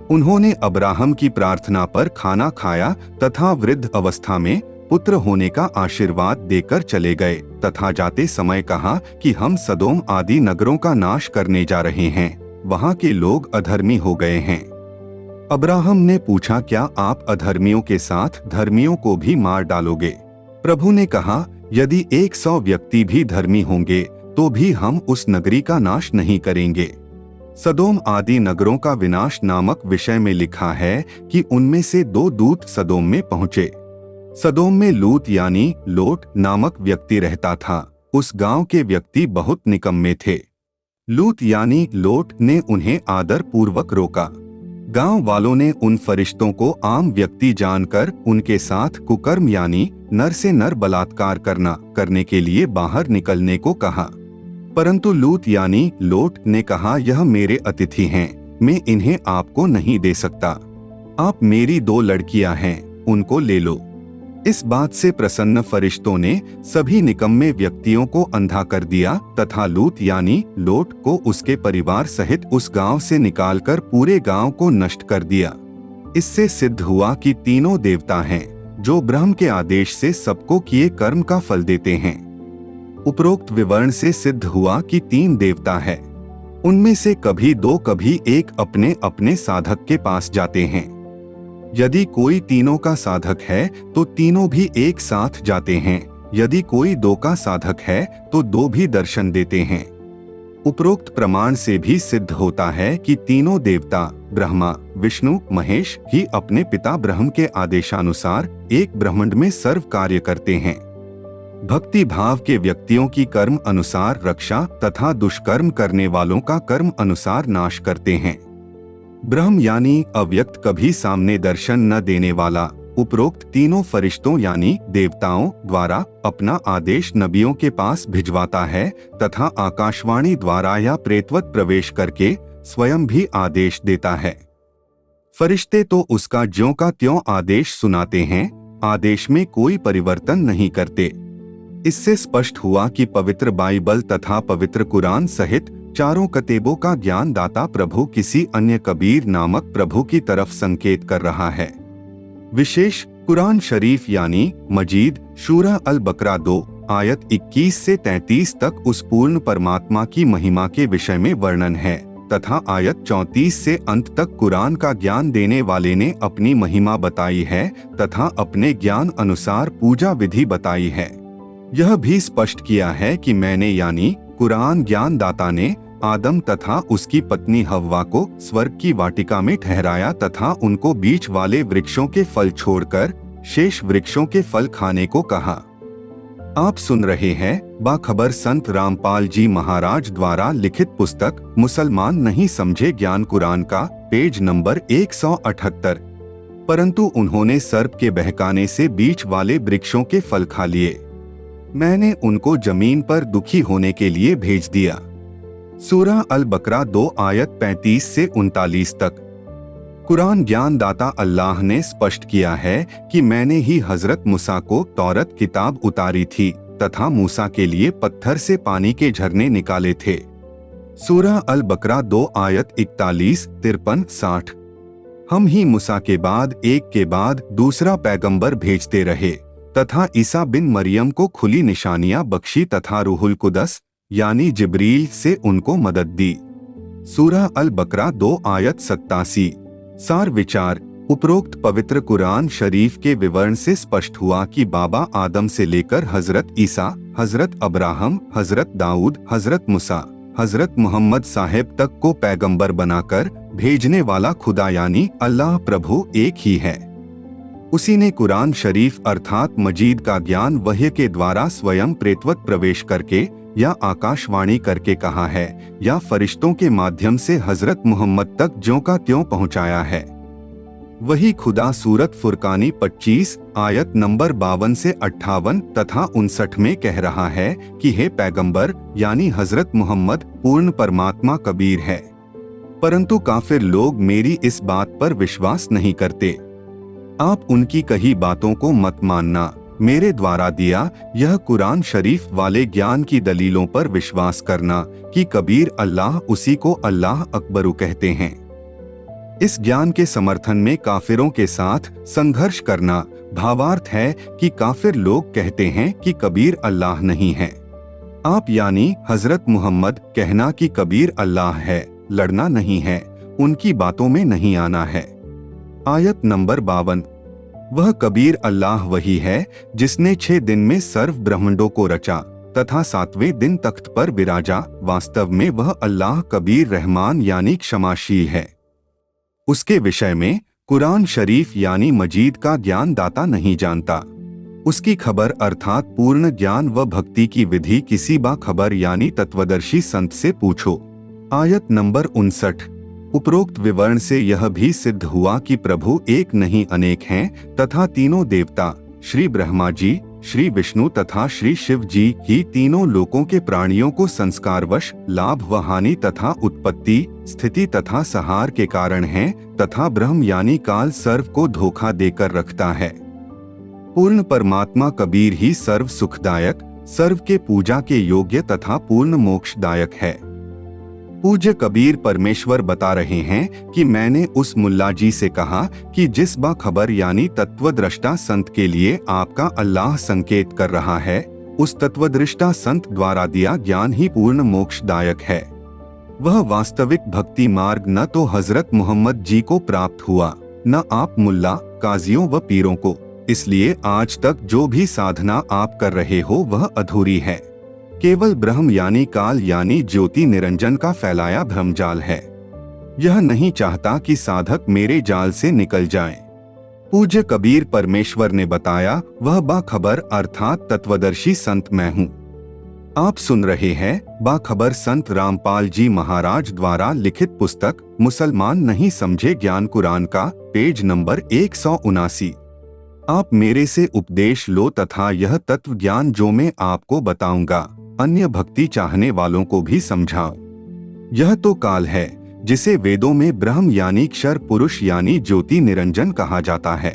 उन्होंने अब्राहम की प्रार्थना पर खाना खाया तथा वृद्ध अवस्था में पुत्र होने का आशीर्वाद देकर चले गए तथा जाते समय कहा कि हम सदोम आदि नगरों का नाश करने जा रहे हैं, वहां के लोग अधर्मी हो गए हैं। अब्राहम ने पूछा, क्या आप अधर्मियों के साथ धर्मियों को भी मार डालोगे? प्रभु ने कहा, यदि 100 व्यक्ति भी धर्मी होंगे तो भी हम उस नगरी का नाश नहीं करेंगे। सदोम आदि नगरों का विनाश नामक विषय में लिखा है कि उनमें से 2 दूत सदोम में पहुंचे। सदोम में लूत यानी लोट नामक व्यक्ति रहता था। उस गांव के व्यक्ति बहुत निकम्मे थे। लूत यानी लोट ने उन्हें आदर पूर्वक रोका। गांव वालों ने उन फरिश्तों को आम व्यक्ति जानकर उनके साथ कुकर्म यानी नर से नर बलात्कार करने के लिए बाहर निकलने को कहा। परंतु लूत यानी लोट ने कहा, यह मेरे अतिथि हैं, मैं इन्हें आपको नहीं दे सकता। आप मेरी 2 लड़कियां हैं, उनको ले लो। इस बात से प्रसन्न फरिश्तों ने सभी निकम्मे व्यक्तियों को अंधा कर दिया तथा लूत यानी लोट को उसके परिवार सहित उस गांव से निकालकर पूरे गांव को नष्ट कर दिया। इससे सिद्ध हुआ कि तीनों देवता हैं जो ब्रह्म के आदेश से सबको किए कर्म का फल देते हैं। उपरोक्त विवरण से सिद्ध हुआ कि 3 देवता है। उनमें से कभी 2 कभी 1 अपने अपने साधक के पास जाते हैं। यदि कोई तीनों का साधक है तो तीनों भी एक साथ जाते हैं। यदि कोई 2 का साधक है तो 2 भी दर्शन देते हैं। उपरोक्त प्रमाण से भी सिद्ध होता है कि तीनों देवता ब्रह्मा, विष्णु, महेश ही अपने पिता ब्रह्म के आदेशानुसार एक ब्रह्मांड में सर्व कार्य करते हैं। भक्ति भाव के व्यक्तियों की कर्म अनुसार रक्षा तथा दुष्कर्म करने वालों का कर्म अनुसार नाश करते हैं। ब्रह्म यानी अव्यक्त कभी सामने दर्शन न देने वाला उपरोक्त तीनों फरिश्तों यानी देवताओं द्वारा अपना आदेश नबियों के पास भिजवाता है तथा आकाशवाणी द्वारा या प्रेतवत प्रवेश करके स्वयं भी आदेश देता है। फरिश्ते तो उसका ज्यों का त्यों आदेश सुनाते हैं, आदेश में कोई परिवर्तन नहीं करते। इससे स्पष्ट हुआ कि पवित्र बाइबल तथा पवित्र कुरान सहित 4 कतेबों का ज्ञान दाता प्रभु किसी अन्य कबीर नामक प्रभु की तरफ संकेत कर रहा है। विशेष कुरान शरीफ यानी मजीद सूरह अल बकरा 2 आयत 21 से 33 तक उस पूर्ण परमात्मा की महिमा के विषय में वर्णन है तथा आयत 34 से अंत तक कुरान का ज्ञान देने वाले ने अपनी महिमा बताई है तथा अपने ज्ञान अनुसार पूजा विधि बताई है। यह भी स्पष्ट किया है कि मैंने यानी कुरान ज्ञान दाता ने आदम तथा उसकी पत्नी हव्वा को स्वर्ग की वाटिका में ठहराया तथा उनको बीच वाले वृक्षों के फल छोड़कर शेष वृक्षों के फल खाने को कहा। आप सुन रहे हैं बाखबर संत रामपाल जी महाराज द्वारा लिखित पुस्तक मुसलमान नहीं समझे ज्ञान कुरान का, पेज नंबर 178। परंतु उन्होंने सर्प के बहकाने से बीच वाले वृक्षों के फल खा लिए। मैंने उनको जमीन पर दुखी होने के लिए भेज दिया। सूरह अल बकरा 2 आयत 35 से 39 तक। कुरान ज्ञानदाता अल्लाह ने स्पष्ट किया है कि मैंने ही हजरत मूसा को तौरत किताब उतारी थी तथा मूसा के लिए पत्थर से पानी के झरने निकाले थे। सूरह अल बकरा 2 आयत 41, 53, 60। हम ही मूसा के बाद एक के बाद दूसरा पैगंबर भेजते रहे तथा ईसा बिन मरियम को खुली निशानियां बख्शी तथा रूहुल कुदस यानी जिब्रील से उनको मदद दी। सूरह अल बकरा 2 आयत 87। सार विचार। उपरोक्त पवित्र कुरान शरीफ के विवरण से स्पष्ट हुआ कि बाबा आदम से लेकर हजरत ईसा, हजरत अब्राहम, हजरत दाऊद, हजरत मूसा, हजरत मोहम्मद साहेब तक को पैगंबर बनाकर भेजने वाला खुदा यानी अल्लाह प्रभु एक ही है। उसी ने कुरान शरीफ अर्थात मजीद का ज्ञान वह्य के द्वारा स्वयं प्रेतवत प्रवेश करके या आकाशवाणी करके कहा है या फरिश्तों के माध्यम से हजरत मोहम्मद तक ज्यों का त्यों पहुंचाया है। वही खुदा सूरत फुरकानी 25 आयत नंबर 52 से 58 तथा 59 में कह रहा है कि हे पैगंबर यानी हजरत मोहम्मद पूर्ण परमात्मा कबीर है। परंतु काफिर लोग मेरी इस बात पर विश्वास नहीं करते। आप उनकी कही बातों को मत मानना। मेरे द्वारा दिया यह कुरान शरीफ वाले ज्ञान की दलीलों पर विश्वास करना कि कबीर अल्लाह उसी को अल्लाह अकबरू कहते हैं। इस ज्ञान के समर्थन में काफिरों के साथ संघर्ष करना भावार्थ है कि काफिर लोग कहते हैं कि कबीर अल्लाह नहीं है। आप यानी हजरत मोहम्मद कहना कि कबीर अल्लाह है, लड़ना नहीं है, उनकी बातों में नहीं आना है। आयत नंबर 52। वह कबीर अल्लाह वही है जिसने 6 दिन में सर्व ब्रह्मांडों को रचा तथा 7वें दिन तख्त पर विराजा। वास्तव में वह अल्लाह कबीर रहमान यानी क्षमाशील है। उसके विषय में कुरान शरीफ यानी मजीद का ज्ञान दाता नहीं जानता। उसकी खबर अर्थात पूर्ण ज्ञान व भक्ति की विधि किसी बाखबर यानी तत्वदर्शी संत से पूछो। आयत नंबर 59। उपरोक्त विवरण से यह भी सिद्ध हुआ कि प्रभु एक नहीं अनेक हैं तथा तीनों देवता श्री ब्रह्मा जी, श्री विष्णु तथा श्री शिव जी ही तीनों लोकों के प्राणियों को संस्कारवश लाभ व हानि तथा उत्पत्ति, स्थिति तथा संहार के कारण हैं तथा ब्रह्म यानी काल सर्व को धोखा देकर रखता है। पूर्ण परमात्मा कबीर ही सर्व सुखदायक, सर्व के पूजा के योग्य तथा पूर्ण मोक्षदायक है। पूज्य कबीर परमेश्वर बता रहे हैं कि मैंने उस मुल्ला जी से कहा कि जिस बाखबर यानी तत्वदृष्टा संत के लिए आपका अल्लाह संकेत कर रहा है, उस तत्वदृष्टा संत द्वारा दिया ज्ञान ही पूर्ण मोक्षदायक है। वह वास्तविक भक्ति मार्ग न तो हजरत मोहम्मद जी को प्राप्त हुआ, न आप मुल्ला, काजियों व पीरों को। इसलिए आज तक जो भी साधना आप कर रहे हो वह अधूरी है। केवल ब्रह्म यानी काल यानी ज्योति निरंजन का फैलाया भ्रमजाल है। यह नहीं चाहता कि साधक मेरे जाल से निकल जाएं। पूज्य कबीर परमेश्वर ने बताया वह बाखबर अर्थात तत्वदर्शी संत मैं हूँ। आप सुन रहे हैं बाखबर संत रामपाल जी महाराज द्वारा लिखित पुस्तक मुसलमान नहीं समझे ज्ञान कुरान का, पेज नंबर 179। आप मेरे से उपदेश लो तथा यह तत्व ज्ञान जो मैं आपको बताऊंगा अन्य भक्ति चाहने वालों को भी समझाओ। यह तो काल है जिसे वेदों में ब्रह्म यानी क्षर पुरुष यानी ज्योति निरंजन कहा जाता है।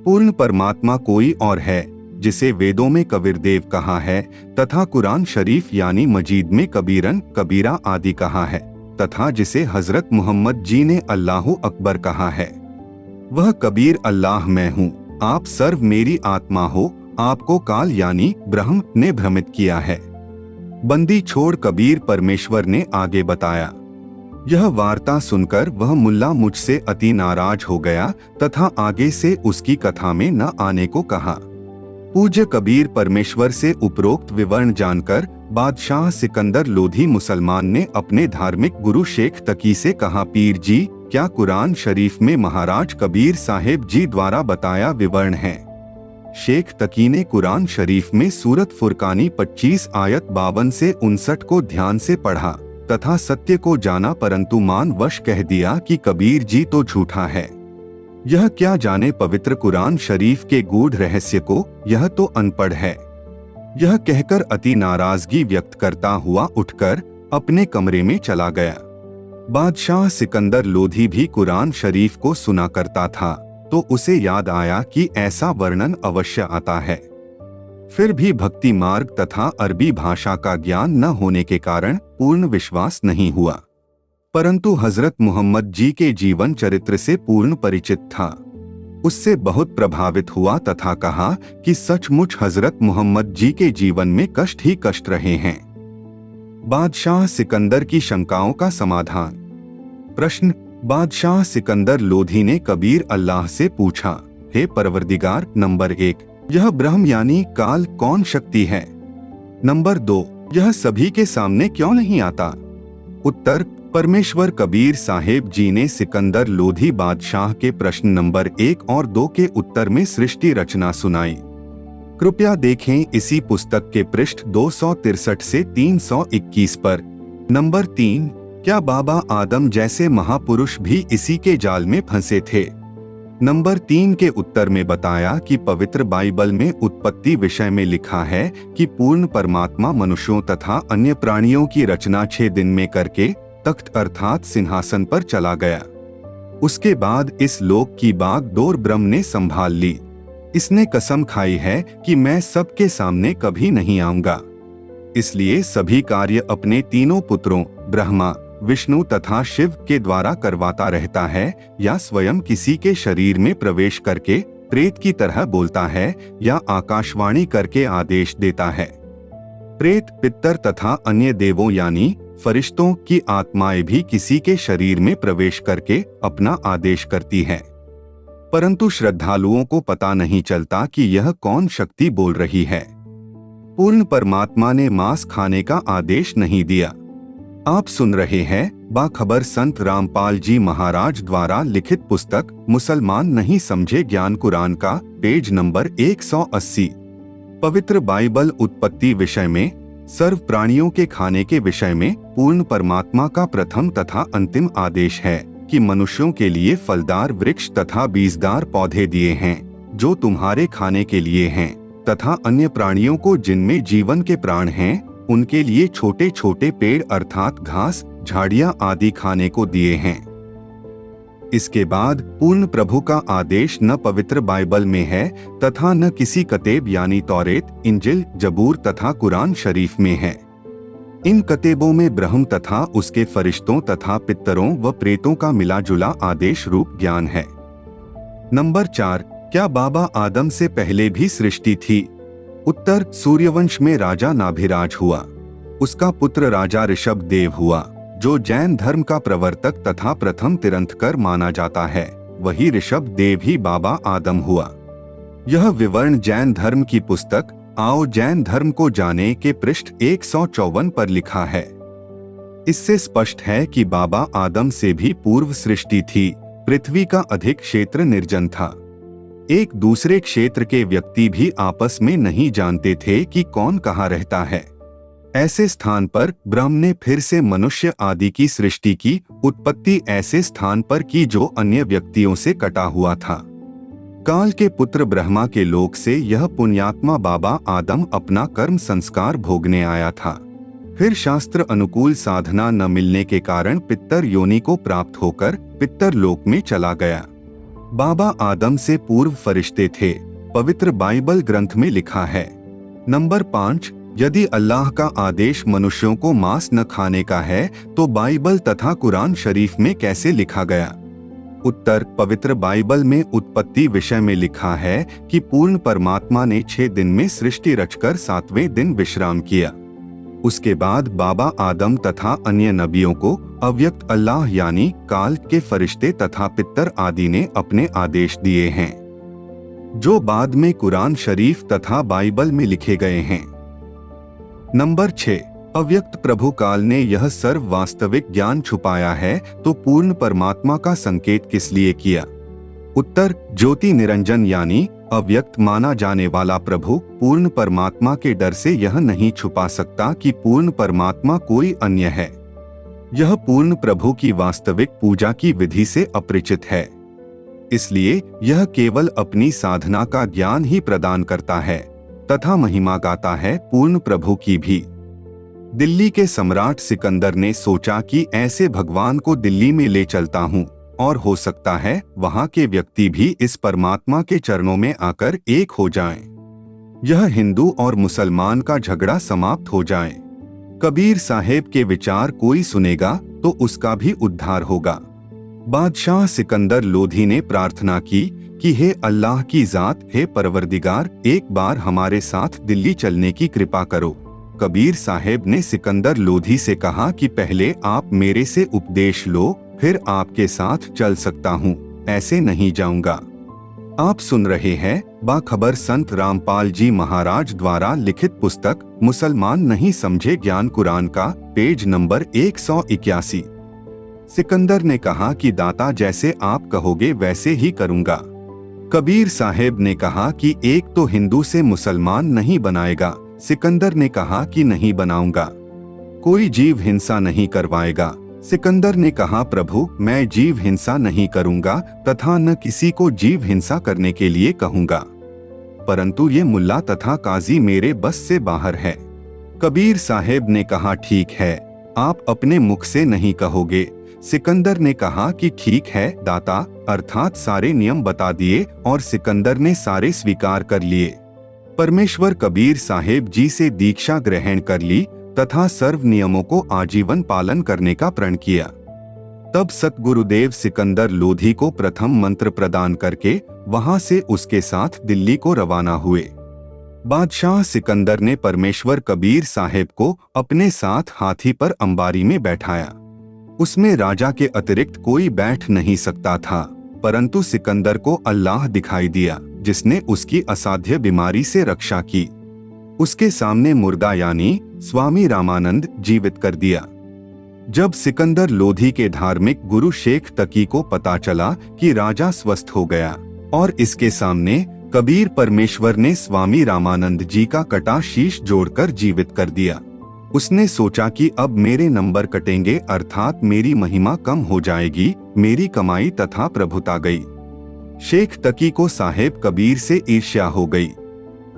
पूर्ण परमात्मा कोई और है जिसे वेदों में कबीरदेव कहा है तथा कुरान शरीफ यानी मजीद में कबीरन, कबीरा आदि कहा है तथा जिसे हजरत मोहम्मद जी ने अल्लाहु अकबर कहा है। वह कबीर अल्लाह मैं हूँ, आप सर्व मेरी आत्मा हो। आपको काल यानी ब्रह्म ने भ्रमित किया है। बंदी छोड़ कबीर परमेश्वर ने आगे बताया। यह वार्ता सुनकर वह मुल्ला मुझसे अति नाराज हो गया तथा आगे से उसकी कथा में न आने को कहा। पूज्य कबीर परमेश्वर से उपरोक्त विवरण जानकर बादशाह सिकंदर लोधी मुसलमान ने अपने धार्मिक गुरु शेख तकी से कहा, पीर जी, क्या कुरान शरीफ में महाराज कबीर साहिब जी द्वारा बताया विवरण है? शेख तकी ने कुरान शरीफ में सूरत फुरकानी 25 आयत 52 से 59 को ध्यान से पढ़ा तथा सत्य को जाना, परंतु मान वश कह दिया कि कबीर जी तो झूठा है। यह क्या जाने पवित्र कुरान शरीफ के गूढ़ रहस्य को, यह तो अनपढ़ है। यह कहकर अति नाराजगी व्यक्त करता हुआ उठकर अपने कमरे में चला गया। बादशाह सिकंदर लोधी भी कुरान शरीफ को सुना करता था, तो उसे याद आया कि ऐसा वर्णन अवश्य आता है। फिर भी भक्ति मार्ग तथा अरबी भाषा का ज्ञान न होने के कारण पूर्ण विश्वास नहीं हुआ, परंतु हजरत मोहम्मद जी के जीवन चरित्र से पूर्ण परिचित था। उससे बहुत प्रभावित हुआ तथा कहा कि सचमुच हजरत मोहम्मद जी के जीवन में कष्ट ही कष्ट रहे हैं। बादशाह सिकंदर की शंकाओं का समाधान। प्रश्न। बादशाह सिकंदर लोधी ने कबीर अल्लाह से पूछा, हे परवरदिगार, नंबर 1, यह ब्रह्म यानी काल कौन शक्ति है? नंबर 2, यह सभी के सामने क्यों नहीं आता? उत्तर। परमेश्वर कबीर साहिब जी ने सिकंदर लोधी बादशाह के प्रश्न नंबर 1 और 2 के उत्तर में सृष्टि रचना सुनाई। कृपया देखें इसी पुस्तक के पृष्ठ 263 से 321 पर। नंबर 3, क्या बाबा आदम जैसे महापुरुष भी इसी के जाल में फंसे थे? नंबर 3 के उत्तर में बताया कि पवित्र बाइबल में उत्पत्ति विषय में लिखा है कि पूर्ण परमात्मा मनुष्यों तथा अन्य प्राणियों की रचना 6 दिन में करके तख्त अर्थात सिंहासन पर चला गया। उसके बाद इस लोक की बागडोर ब्रह्म ने संभाल ली। इसने कसम खाई है कि मैं सबके सामने कभी नहीं आऊंगा। इसलिए सभी कार्य अपने तीनों पुत्रों ब्रह्मा, विष्णु तथा शिव के द्वारा करवाता रहता है, या स्वयं किसी के शरीर में प्रवेश करके प्रेत की तरह बोलता है, या आकाशवाणी करके आदेश देता है। प्रेत, पितर तथा अन्य देवों यानी फरिश्तों की आत्माएं भी किसी के शरीर में प्रवेश करके अपना आदेश करती हैं, परंतु श्रद्धालुओं को पता नहीं चलता कि यह कौन शक्ति बोल रही है। पूर्ण परमात्मा ने मांस खाने का आदेश नहीं दिया। आप सुन रहे हैं बाखबर संत रामपाल जी महाराज द्वारा लिखित पुस्तक मुसलमान नहीं समझे ज्ञान कुरान का, पेज नंबर 180। पवित्र बाइबल उत्पत्ति विषय में, सर्व प्राणियों के खाने के विषय में पूर्ण परमात्मा का प्रथम तथा अंतिम आदेश है कि मनुष्यों के लिए फलदार वृक्ष तथा बीजदार पौधे दिए हैं जो तुम्हारे खाने के लिए हैं, तथा अन्य प्राणियों को जिनमें जीवन के प्राण हैं उनके लिए छोटे छोटे पेड़ अर्थात घास, झाड़ियां आदि खाने को दिए हैं। इसके बाद पूर्ण प्रभु का आदेश न पवित्र बाइबल में है तथा न किसी कतेब यानी तौरेत, इंजिल, जबूर तथा कुरान शरीफ में है। इन कतेबों में ब्रह्म तथा उसके फरिश्तों तथा पितरों व प्रेतों का मिला जुला आदेश रूप ज्ञान है। नंबर 4, क्या बाबा आदम से पहले भी सृष्टि थी? उत्तर। सूर्यवंश में राजा नाभिराज हुआ, उसका पुत्र राजा ऋषभ देव हुआ, जो जैन धर्म का प्रवर्तक तथा प्रथम तीर्थंकर माना जाता है। वही ऋषभ देव ही बाबा आदम हुआ। यह विवरण जैन धर्म की पुस्तक आओ जैन धर्म को जाने के पृष्ठ 154 पर लिखा है। इससे स्पष्ट है कि बाबा आदम से भी पूर्व सृष्टि थी। पृथ्वी का अधिक क्षेत्र निर्जन था। एक दूसरे क्षेत्र के व्यक्ति भी आपस में नहीं जानते थे कि कौन कहाँ रहता है। ऐसे स्थान पर ब्रह्म ने फिर से मनुष्य आदि की सृष्टि की। उत्पत्ति ऐसे स्थान पर की जो अन्य व्यक्तियों से कटा हुआ था। काल के पुत्र ब्रह्मा के लोक से यह पुण्यात्मा बाबा आदम अपना कर्म संस्कार भोगने आया था। फिर शास्त्र अनुकूल साधना न मिलने के कारण पितर योनि को प्राप्त होकर पितर लोक में चला गया। बाबा आदम से पूर्व फरिश्ते थे, पवित्र बाइबल ग्रंथ में लिखा है। नंबर 5, यदि अल्लाह का आदेश मनुष्यों को मांस न खाने का है तो बाइबल तथा कुरान शरीफ में कैसे लिखा गया? उत्तर। पवित्र बाइबल में उत्पत्ति विषय में लिखा है कि पूर्ण परमात्मा ने 6 दिन में सृष्टि रचकर 7वें दिन विश्राम किया। उसके बाद बाबा आदम तथा अन्य नबियों को अव्यक्त अल्लाह यानी काल के फरिश्ते तथा पितर आदि ने अपने आदेश दिए हैं, जो बाद में कुरान शरीफ तथा बाइबल में लिखे गए हैं। नंबर 6, अव्यक्त प्रभु काल ने यह सर्व वास्तविक ज्ञान छुपाया है तो पूर्ण परमात्मा का संकेत किस लिए किया? उत्तर, ज्योति निरंजन यानी अव्यक्त माना जाने वाला प्रभु पूर्ण परमात्मा के डर से यह नहीं छुपा सकता कि पूर्ण परमात्मा कोई अन्य है। यह पूर्ण प्रभु की वास्तविक पूजा की विधि से अपरिचित है, इसलिए यह केवल अपनी साधना का ज्ञान ही प्रदान करता है तथा महिमा गाता है पूर्ण प्रभु की भी। दिल्ली के सम्राट सिकंदर ने सोचा कि ऐसे भगवान को दिल्ली में ले चलता हूँ और हो सकता है वहां के व्यक्ति भी इस परमात्मा के चरणों में आकर एक हो जाएं। यह हिंदू और मुसलमान का झगड़ा समाप्त हो जाए। कबीर साहेब के विचार कोई सुनेगा तो उसका भी उद्धार होगा। बादशाह सिकंदर लोधी ने प्रार्थना की कि हे अल्लाह की जात, हे परवरदिगार, एक बार हमारे साथ दिल्ली चलने की कृपा करो। कबीर साहेब ने सिकंदर लोधी से कहा कि पहले आप मेरे से उपदेश लो, फिर आपके साथ चल सकता हूँ, ऐसे नहीं जाऊंगा। आप सुन रहे हैं बाखबर संत रामपाल जी महाराज द्वारा लिखित पुस्तक मुसलमान नहीं समझे ज्ञान कुरान का, पेज नंबर 181। सिकंदर ने कहा कि दाता जैसे आप कहोगे वैसे ही करूंगा। कबीर साहेब ने कहा कि एक तो हिंदू से मुसलमान नहीं बनाएगा। सिकंदर ने कहा कि नहीं बनाऊंगा। कोई जीव हिंसा नहीं करवाएगा। सिकंदर ने कहा प्रभु, मैं जीव हिंसा नहीं करूंगा तथा न किसी को जीव हिंसा करने के लिए कहूंगा, परंतु ये मुल्ला तथा काजी मेरे बस से बाहर है। कबीर साहेब ने कहा ठीक है, आप अपने मुख से नहीं कहोगे। सिकंदर ने कहा कि ठीक है दाता, अर्थात सारे नियम बता दिए और सिकंदर ने सारे स्वीकार कर लिए। परमेश्वर कबीर साहेब जी से दीक्षा ग्रहण कर ली तथा सर्व नियमों को आजीवन पालन करने का प्रण किया। तब सतगुरुदेव सिकंदर लोधी को प्रथम मंत्र प्रदान करके वहां से उसके साथ दिल्ली को रवाना हुए। बादशाह सिकंदर ने परमेश्वर कबीर साहेब को अपने साथ हाथी पर अंबारी में बैठाया। उसमें राजा के अतिरिक्त कोई बैठ नहीं सकता था, परंतु सिकंदर को अल्लाह दिखाई दिया जिसने उसकी असाध्य बीमारी से रक्षा की। उसके सामने मुर्दा यानी स्वामी रामानंद जीवित कर दिया। जब सिकंदर लोधी के धार्मिक गुरु शेख तकी को पता चला कि राजा स्वस्थ हो गया और इसके सामने कबीर परमेश्वर ने स्वामी रामानंद जी का कटा शीश जोड़कर जीवित कर दिया, उसने सोचा कि अब मेरे नंबर कटेंगे, अर्थात मेरी महिमा कम हो जाएगी, मेरी कमाई तथा प्रभुता गई। शेख तकी को साहेब कबीर से ईर्ष्या हो गई।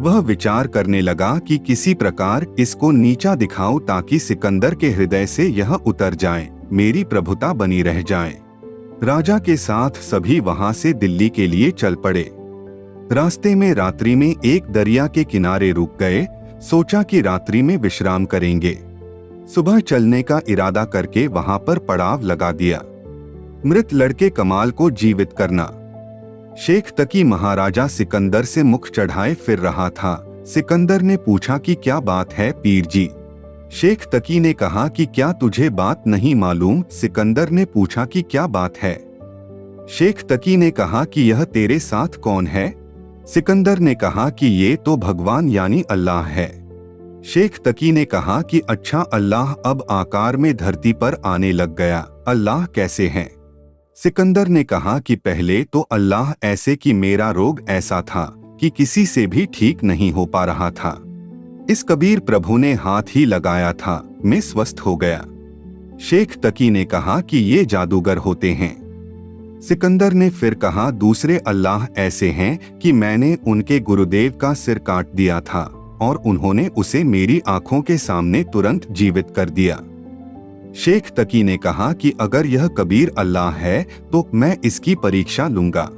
वह विचार करने लगा कि किसी प्रकार इसको नीचा दिखाऊं ताकि सिकंदर के हृदय से यह उतर जाए, मेरी प्रभुता बनी रह जाए। राजा के साथ सभी वहां से दिल्ली के लिए चल पड़े। रास्ते में रात्रि में एक दरिया के किनारे रुक गए। सोचा कि रात्रि में विश्राम करेंगे, सुबह चलने का इरादा करके वहां पर पड़ाव लगा दिया। मृत लड़के कमाल को जीवित करना। शेख तकी महाराजा सिकंदर से मुख चढ़ाए फिर रहा था। सिकंदर ने पूछा कि क्या बात है पीर जी? शेख तकी ने कहा कि क्या तुझे बात नहीं मालूम? सिकंदर ने पूछा कि क्या बात है? शेख तकी ने कहा कि यह तेरे साथ कौन है? सिकंदर ने कहा कि ये तो भगवान यानी अल्लाह है। शेख तकी ने कहा कि अच्छा, अल्लाह अब आकार में धरती पर आने लग गया, अल्लाह कैसे हैं? सिकंदर ने कहा कि पहले तो अल्लाह ऐसे कि मेरा रोग ऐसा था कि किसी से भी ठीक नहीं हो पा रहा था। इस कबीर प्रभु ने हाथ ही लगाया था, मैं स्वस्थ हो गया। शेख तकी ने कहा कि ये जादूगर होते हैं। सिकंदर ने फिर कहा दूसरे अल्लाह ऐसे हैं कि मैंने उनके गुरुदेव का सिर काट दिया था और उन्होंने उसे मेरी आंखों के सामने तुरंत जीवित कर दिया। शेख तकी ने कहा कि अगर यह कबीर अल्लाह है तो मैं इसकी परीक्षा लूंगा।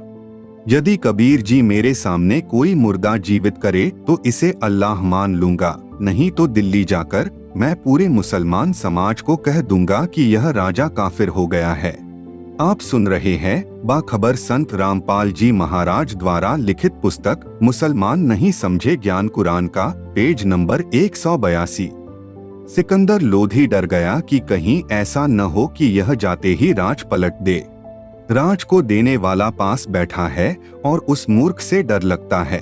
यदि कबीर जी मेरे सामने कोई मुर्दा जीवित करे तो इसे अल्लाह मान लूंगा, नहीं तो दिल्ली जाकर मैं पूरे मुसलमान समाज को कह दूंगा कि यह राजा काफिर हो गया है। आप सुन रहे हैं बाखबर संत रामपाल जी महाराज द्वारा लिखित पुस्तक मुसलमान नहीं समझे ज्ञान कुरान का, पेज नंबर 182। सिकंदर लोधी डर गया कि कहीं ऐसा न हो कि यह जाते ही राज पलट दे। राज को देने वाला पास बैठा है और उस मूर्ख से डर लगता है।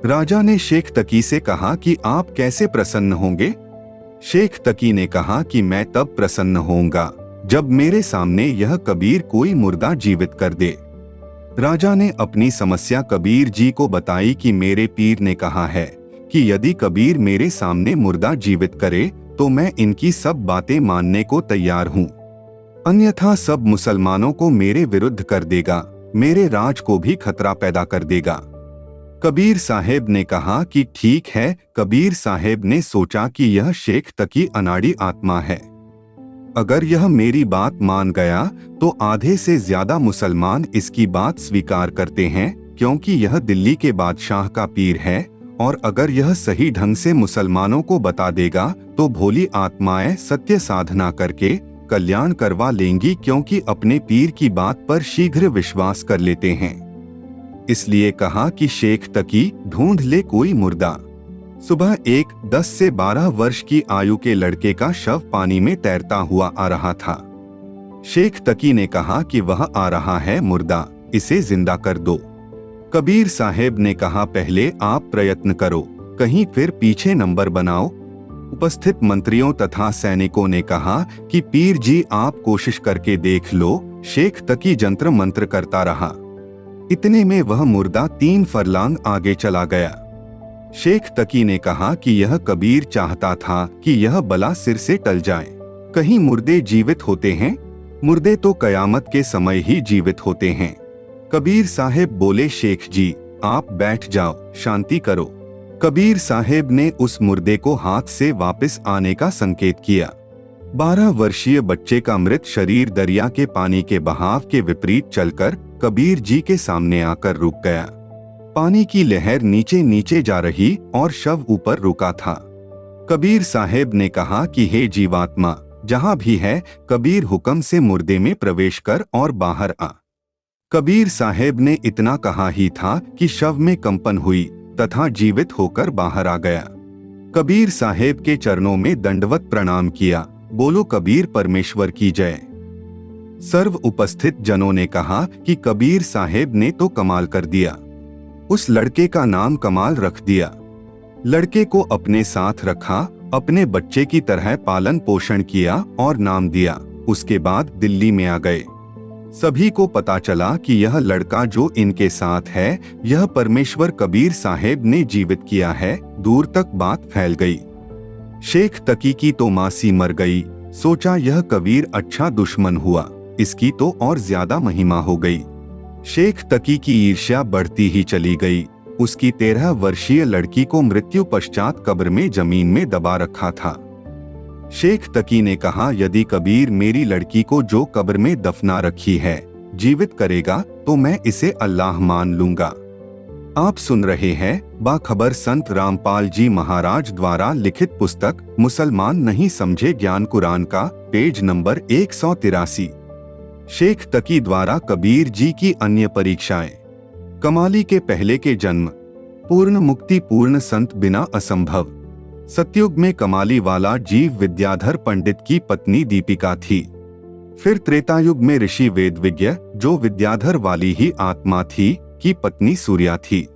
राजा ने शेख तकी से कहा कि आप कैसे प्रसन्न होंगे? शेख तकी ने कहा कि मैं तब प्रसन्न होऊंगा जब मेरे सामने यह कबीर कोई मुर्दा जीवित कर दे। राजा ने अपनी समस्या कबीर जी को बताई कि मेरे पीर ने कहा है कि यदि कबीर मेरे सामने मुर्दा जीवित करे तो मैं इनकी सब बातें मानने को तैयार हूँ, अन्यथा सब मुसलमानों को मेरे विरुद्ध कर देगा, मेरे राज को भी खतरा पैदा कर देगा। कबीर साहेब ने कहा कि ठीक है। कबीर साहेब ने सोचा कि यह शेख तकी अनाड़ी आत्मा है, अगर यह मेरी बात मान गया तो आधे से ज्यादा मुसलमान इसकी बात स्वीकार करते हैं, क्योंकि यह दिल्ली के बादशाह का पीर है, और अगर यह सही ढंग से मुसलमानों को बता देगा तो भोली आत्माएं सत्य साधना करके कल्याण करवा लेंगी, क्योंकि अपने पीर की बात पर शीघ्र विश्वास कर लेते हैं। इसलिए कहा कि शेख तकी ढूंढ ले कोई मुर्दा। सुबह एक 10 से 12 वर्ष की आयु के लड़के का शव पानी में तैरता हुआ आ रहा था। शेख तकी ने कहा कि वह आ रहा है मुर्दा, इसे जिंदा कर दो। कबीर साहेब ने कहा पहले आप प्रयत्न करो, कहीं फिर पीछे नंबर बनाओ। उपस्थित मंत्रियों तथा सैनिकों ने कहा कि पीर जी आप कोशिश करके देख लो। शेख तकी जंत्र मंत्र करता रहा। इतने में वह मुर्दा 3 फरलांग आगे चला गया। शेख तकी ने कहा कि यह कबीर चाहता था कि यह बला सिर से टल जाए। कहीं मुर्दे जीवित होते हैं? मुर्दे तो कयामत के समय ही जीवित होते हैं। कबीर साहेब बोले शेख जी आप बैठ जाओ, शांति करो। कबीर साहेब ने उस मुर्दे को हाथ से वापस आने का संकेत किया। 12 वर्षीय बच्चे का मृत शरीर दरिया के पानी के बहाव के विपरीत चलकर कबीर जी के सामने आकर रुक गया। पानी की लहर नीचे नीचे जा रही और शव ऊपर रुका था। कबीर साहेब ने कहा कि हे जीवात्मा, जहां भी है कबीर हुक्म से मुर्दे में प्रवेश कर और बाहर आ। कबीर साहेब ने इतना कहा ही था कि शव में कंपन हुई तथा जीवित होकर बाहर आ गया। कबीर साहेब के चरणों में दंडवत प्रणाम किया। बोलो कबीर परमेश्वर की जय। सर्व उपस्थित जनों ने कहा कि कबीर साहेब ने तो कमाल कर दिया। उस लड़के का नाम कमाल रख दिया। लड़के को अपने साथ रखा, अपने बच्चे की तरह पालन पोषण किया और नाम दिया। उसके बाद दिल्ली में आ गए। सभी को पता चला कि यह लड़का जो इनके साथ है यह परमेश्वर कबीर साहेब ने जीवित किया है। दूर तक बात फैल गई। शेख तकी की तो मासी मर गई। सोचा यह कबीर अच्छा दुश्मन हुआ, इसकी तो और ज्यादा महिमा हो गई। शेख तकी की ईर्ष्या बढ़ती ही चली गई। उसकी 13 वर्षीय लड़की को मृत्यु पश्चात कब्र में जमीन में दबा रखा था। शेख तकी ने कहा यदि कबीर मेरी लड़की को जो कब्र में दफना रखी है जीवित करेगा तो मैं इसे अल्लाह मान लूंगा। आप सुन रहे हैं बाखबर संत रामपाल जी महाराज द्वारा लिखित पुस्तक मुसलमान नहीं समझे ज्ञान कुरान का, पेज नंबर 183। शेख तकी द्वारा कबीर जी की अन्य परीक्षाएं। कमाली के पहले के जन्म। पूर्ण मुक्ति पूर्ण संत बिना असंभव। सतयुग में कमाली वाला जीव विद्याधर पंडित की पत्नी दीपिका थी। फिर त्रेतायुग में ऋषि वेदविज्ञ जो विद्याधर वाली ही आत्मा थी की पत्नी सूर्या थी।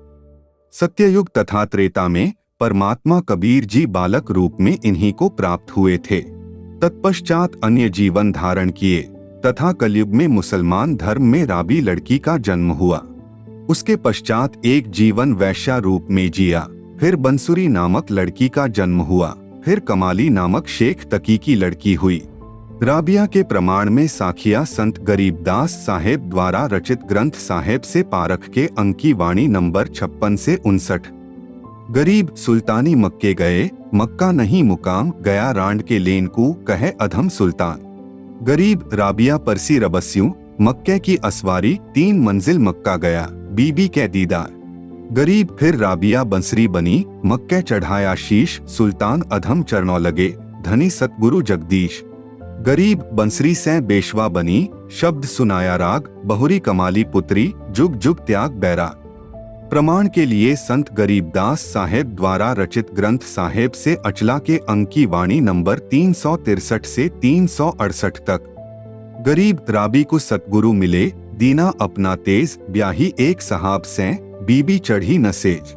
सत्ययुग तथा त्रेता में परमात्मा कबीर जी बालक रूप में इन्हीं को प्राप्त हुए थे। तत्पश्चात अन्य जीवन धारण किए तथा कलयुग में मुसलमान धर्म में राबी लड़की का जन्म हुआ। उसके पश्चात एक जीवन वैश्या रूप में जिया। फिर बंसुरी नामक लड़की का जन्म हुआ। फिर कमाली नामक शेख तकी की लड़की हुई। राबिया के प्रमाण में साखिया संत गरीबदास साहेब द्वारा रचित ग्रंथ साहेब से पारख के अंकी वाणी नंबर 56 से 59। गरीब सुल्तानी मक्के गए, मक्का नहीं मुकाम गया रांड के लेनकू कहे अधम सुल्तान। गरीब राबिया परसी रबस्यूं मक्के की असवारी 3 मंजिल मक्का गया बीबी के दीदार। गरीब फिर राबिया बंसरी बनी मक्के चढ़ाया शीश सुल्तान अधम चरणों लगे धनी सतगुरु जगदीश। गरीब बंसरी से बेशवा बनी शब्द सुनाया राग बहुरी कमाली पुत्री जुग जुग त्याग बैरा। प्रमाण के लिए संत गरीबदास साहेब द्वारा रचित ग्रंथ साहेब से अचला के अंकी वाणी नंबर 363 से 368 तक। गरीब राबी को सतगुरु मिले दीना अपना तेज ब्याही एक सहाब से बीबी चढ़ी नसेज।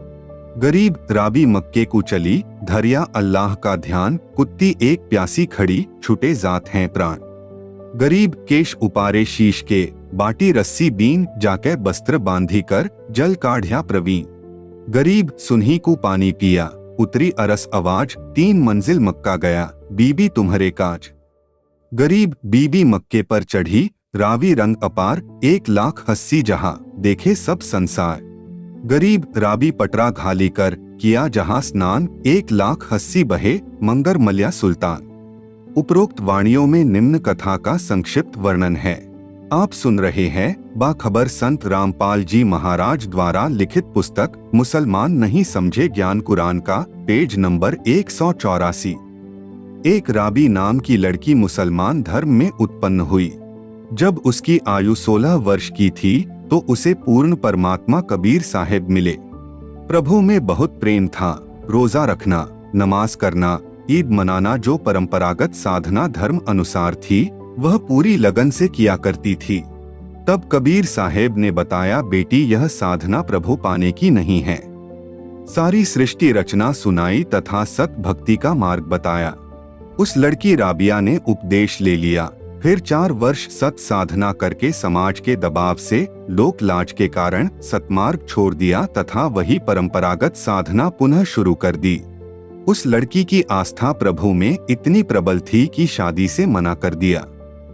गरीब राबी मक्के को चली, धरिया अल्लाह का ध्यान, कुत्ती एक प्यासी खड़ी, छुटे जात हैं प्राण। गरीब केश उपारे शीश के, बाटी रस्सी बीन, जाके वस्त्र बांधी कर, जल काढ़या प्रवीण। गरीब सुनही को पानी पिया, उतरी अरस आवाज, 3 मंजिल मक्का गया, बीबी तुम्हारे काज। गरीब बीबी मक्के पर चढ़ी, रावी रंग अपार, 1,80,000 जहां, देखे सब संसार। गरीब राबी पटरा घाली कर, किया जहां स्नान, 1,80,000 बहे, मंगर मल्या सुल्तान। उपरोक्त वाणियों में निम्न कथा का संक्षिप्त वर्णन है। आप सुन रहे हैं बाखबर संत रामपाल जी महाराज द्वारा लिखित पुस्तक मुसलमान नहीं समझे ज्ञान कुरान का, पेज नंबर 184। एक राबी नाम की लड़की मुसलमान धर्म में उत्पन्न हुई। जब उसकी आयु 16 वर्ष की थी तो उसे पूर्ण परमात्मा कबीर साहिब मिले। प्रभु में बहुत प्रेम था। रोजा रखना, नमाज करना, ईद मनाना जो परंपरागत साधना धर्म अनुसार थी, वह पूरी लगन से किया करती थी। तब कबीर साहिब ने बताया, बेटी यह साधना प्रभु पाने की नहीं है। सारी सृष्टि रचना सुनाई तथा सत भक्ति का मार्ग बताया। उस लड़की राबिया ने उपदेश ले लिया। फिर 4 वर्ष सत साधना करके समाज के दबाव से, लोक लाज के कारण सतमार्ग छोड़ दिया तथा वही परंपरागत साधना पुनः शुरू कर दी। उस लड़की की आस्था प्रभु में इतनी प्रबल थी कि शादी से मना कर दिया।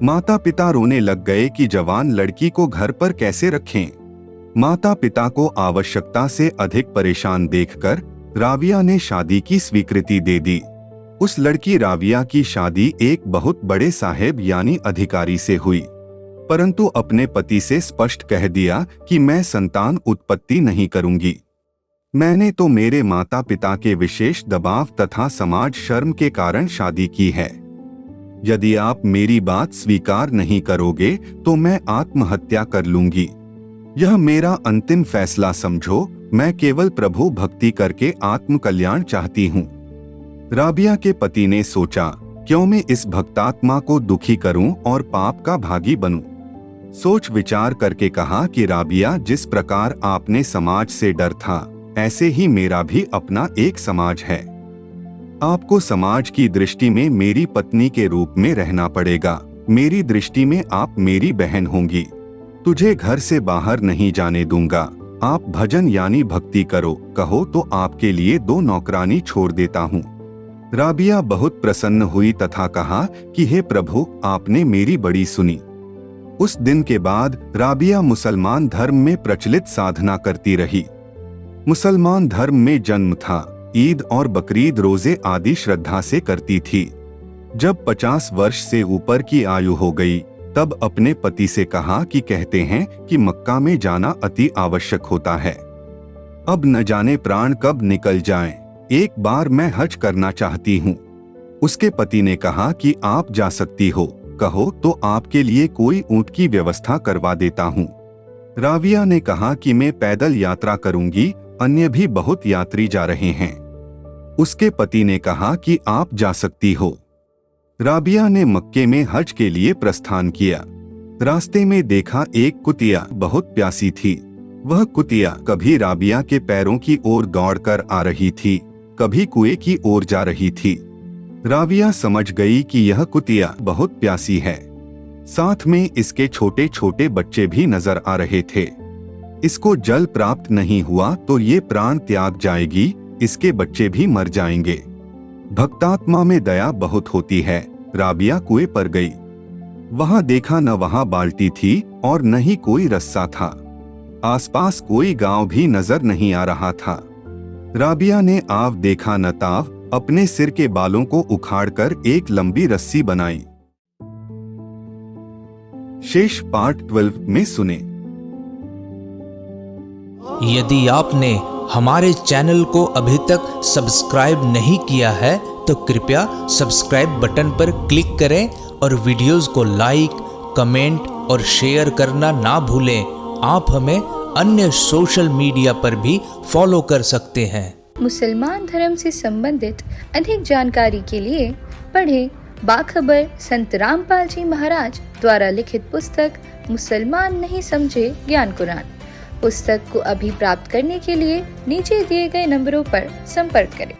माता पिता रोने लग गए कि जवान लड़की को घर पर कैसे रखें। माता पिता को आवश्यकता से अधिक परेशान देखकर राबिया ने शादी की स्वीकृति दे दी। उस लड़की राबिया की शादी एक बहुत बड़े साहेब यानी अधिकारी से हुई, परंतु अपने पति से स्पष्ट कह दिया कि मैं संतान उत्पत्ति नहीं करूंगी। मैंने तो मेरे माता पिता के विशेष दबाव तथा समाज शर्म के कारण शादी की है। यदि आप मेरी बात स्वीकार नहीं करोगे तो मैं आत्महत्या कर लूंगी। यह मेरा अंतिम फैसला समझो। मैं केवल प्रभु भक्ति करके आत्म कल्याण चाहती हूँ। राबिया के पति ने सोचा, क्यों मैं इस भक्तात्मा को दुखी करूं और पाप का भागी बनूं। सोच विचार करके कहा कि राबिया, जिस प्रकार आपने समाज से डर था, ऐसे ही मेरा भी अपना एक समाज है। आपको समाज की दृष्टि में मेरी पत्नी के रूप में रहना पड़ेगा। मेरी दृष्टि में आप मेरी बहन होंगी। तुझे घर से बाहर नहीं जाने दूंगा। आप भजन यानी भक्ति करो, कहो तो आपके लिए 2 नौकरानी छोड़ देता हूँ। राबिया बहुत प्रसन्न हुई तथा कहा कि हे प्रभु, आपने मेरी बड़ी सुनी। उस दिन के बाद राबिया मुसलमान धर्म में प्रचलित साधना करती रही। मुसलमान धर्म में जन्म था। ईद और बकरीद रोजे आदि श्रद्धा से करती थी। जब 50 वर्ष से ऊपर की आयु हो गई, तब अपने पति से कहा कि कहते हैं कि मक्का में जाना अति आवश्यक होता है। अब न जाने प्राण कब निकल जाएं। एक बार मैं हज करना चाहती हूँ। उसके पति ने कहा कि आप जा सकती हो, कहो तो आपके लिए कोई ऊंट की व्यवस्था करवा देता हूँ। राबिया ने कहा कि मैं पैदल यात्रा करूंगी, अन्य भी बहुत यात्री जा रहे हैं। उसके पति ने कहा कि आप जा सकती हो। राबिया ने मक्के में हज के लिए प्रस्थान किया। रास्ते में देखा एक कुतिया बहुत प्यासी थी। वह कुतिया कभी राबिया के पैरों की ओर दौड़कर आ रही थी, कभी कुएं की ओर जा रही थी। राबिया समझ गई कि यह कुतिया बहुत प्यासी है। साथ में इसके छोटे छोटे बच्चे भी नजर आ रहे थे। इसको जल प्राप्त नहीं हुआ तो ये प्राण त्याग जाएगी, इसके बच्चे भी मर जाएंगे। भक्तात्मा में दया बहुत होती है। राबिया कुएं पर गई। वहां देखा न वहां बाल्टी थी और न ही कोई रस्सा था। आसपास कोई गांव भी नजर नहीं आ रहा था। राबिया ने आव देखा न ताव, अपने सिर के बालों को उखाड़कर एक लंबी रस्सी बनाई। शेष पार्ट 12 में सुने। यदि आपने हमारे चैनल को अभी तक सब्सक्राइब नहीं किया है तो कृपया सब्सक्राइब बटन पर क्लिक करें और वीडियोस को लाइक, कमेंट और शेयर करना ना भूलें। आप हमें अन्य सोशल मीडिया पर भी फॉलो कर सकते हैं। मुसलमान धर्म से संबंधित अधिक जानकारी के लिए पढ़ें बाखबर संत रामपाल जी महाराज द्वारा लिखित पुस्तक मुसलमान नहीं समझे ज्ञान कुरान, पुस्तक को अभी प्राप्त करने के लिए नीचे दिए गए नंबरों पर संपर्क करें।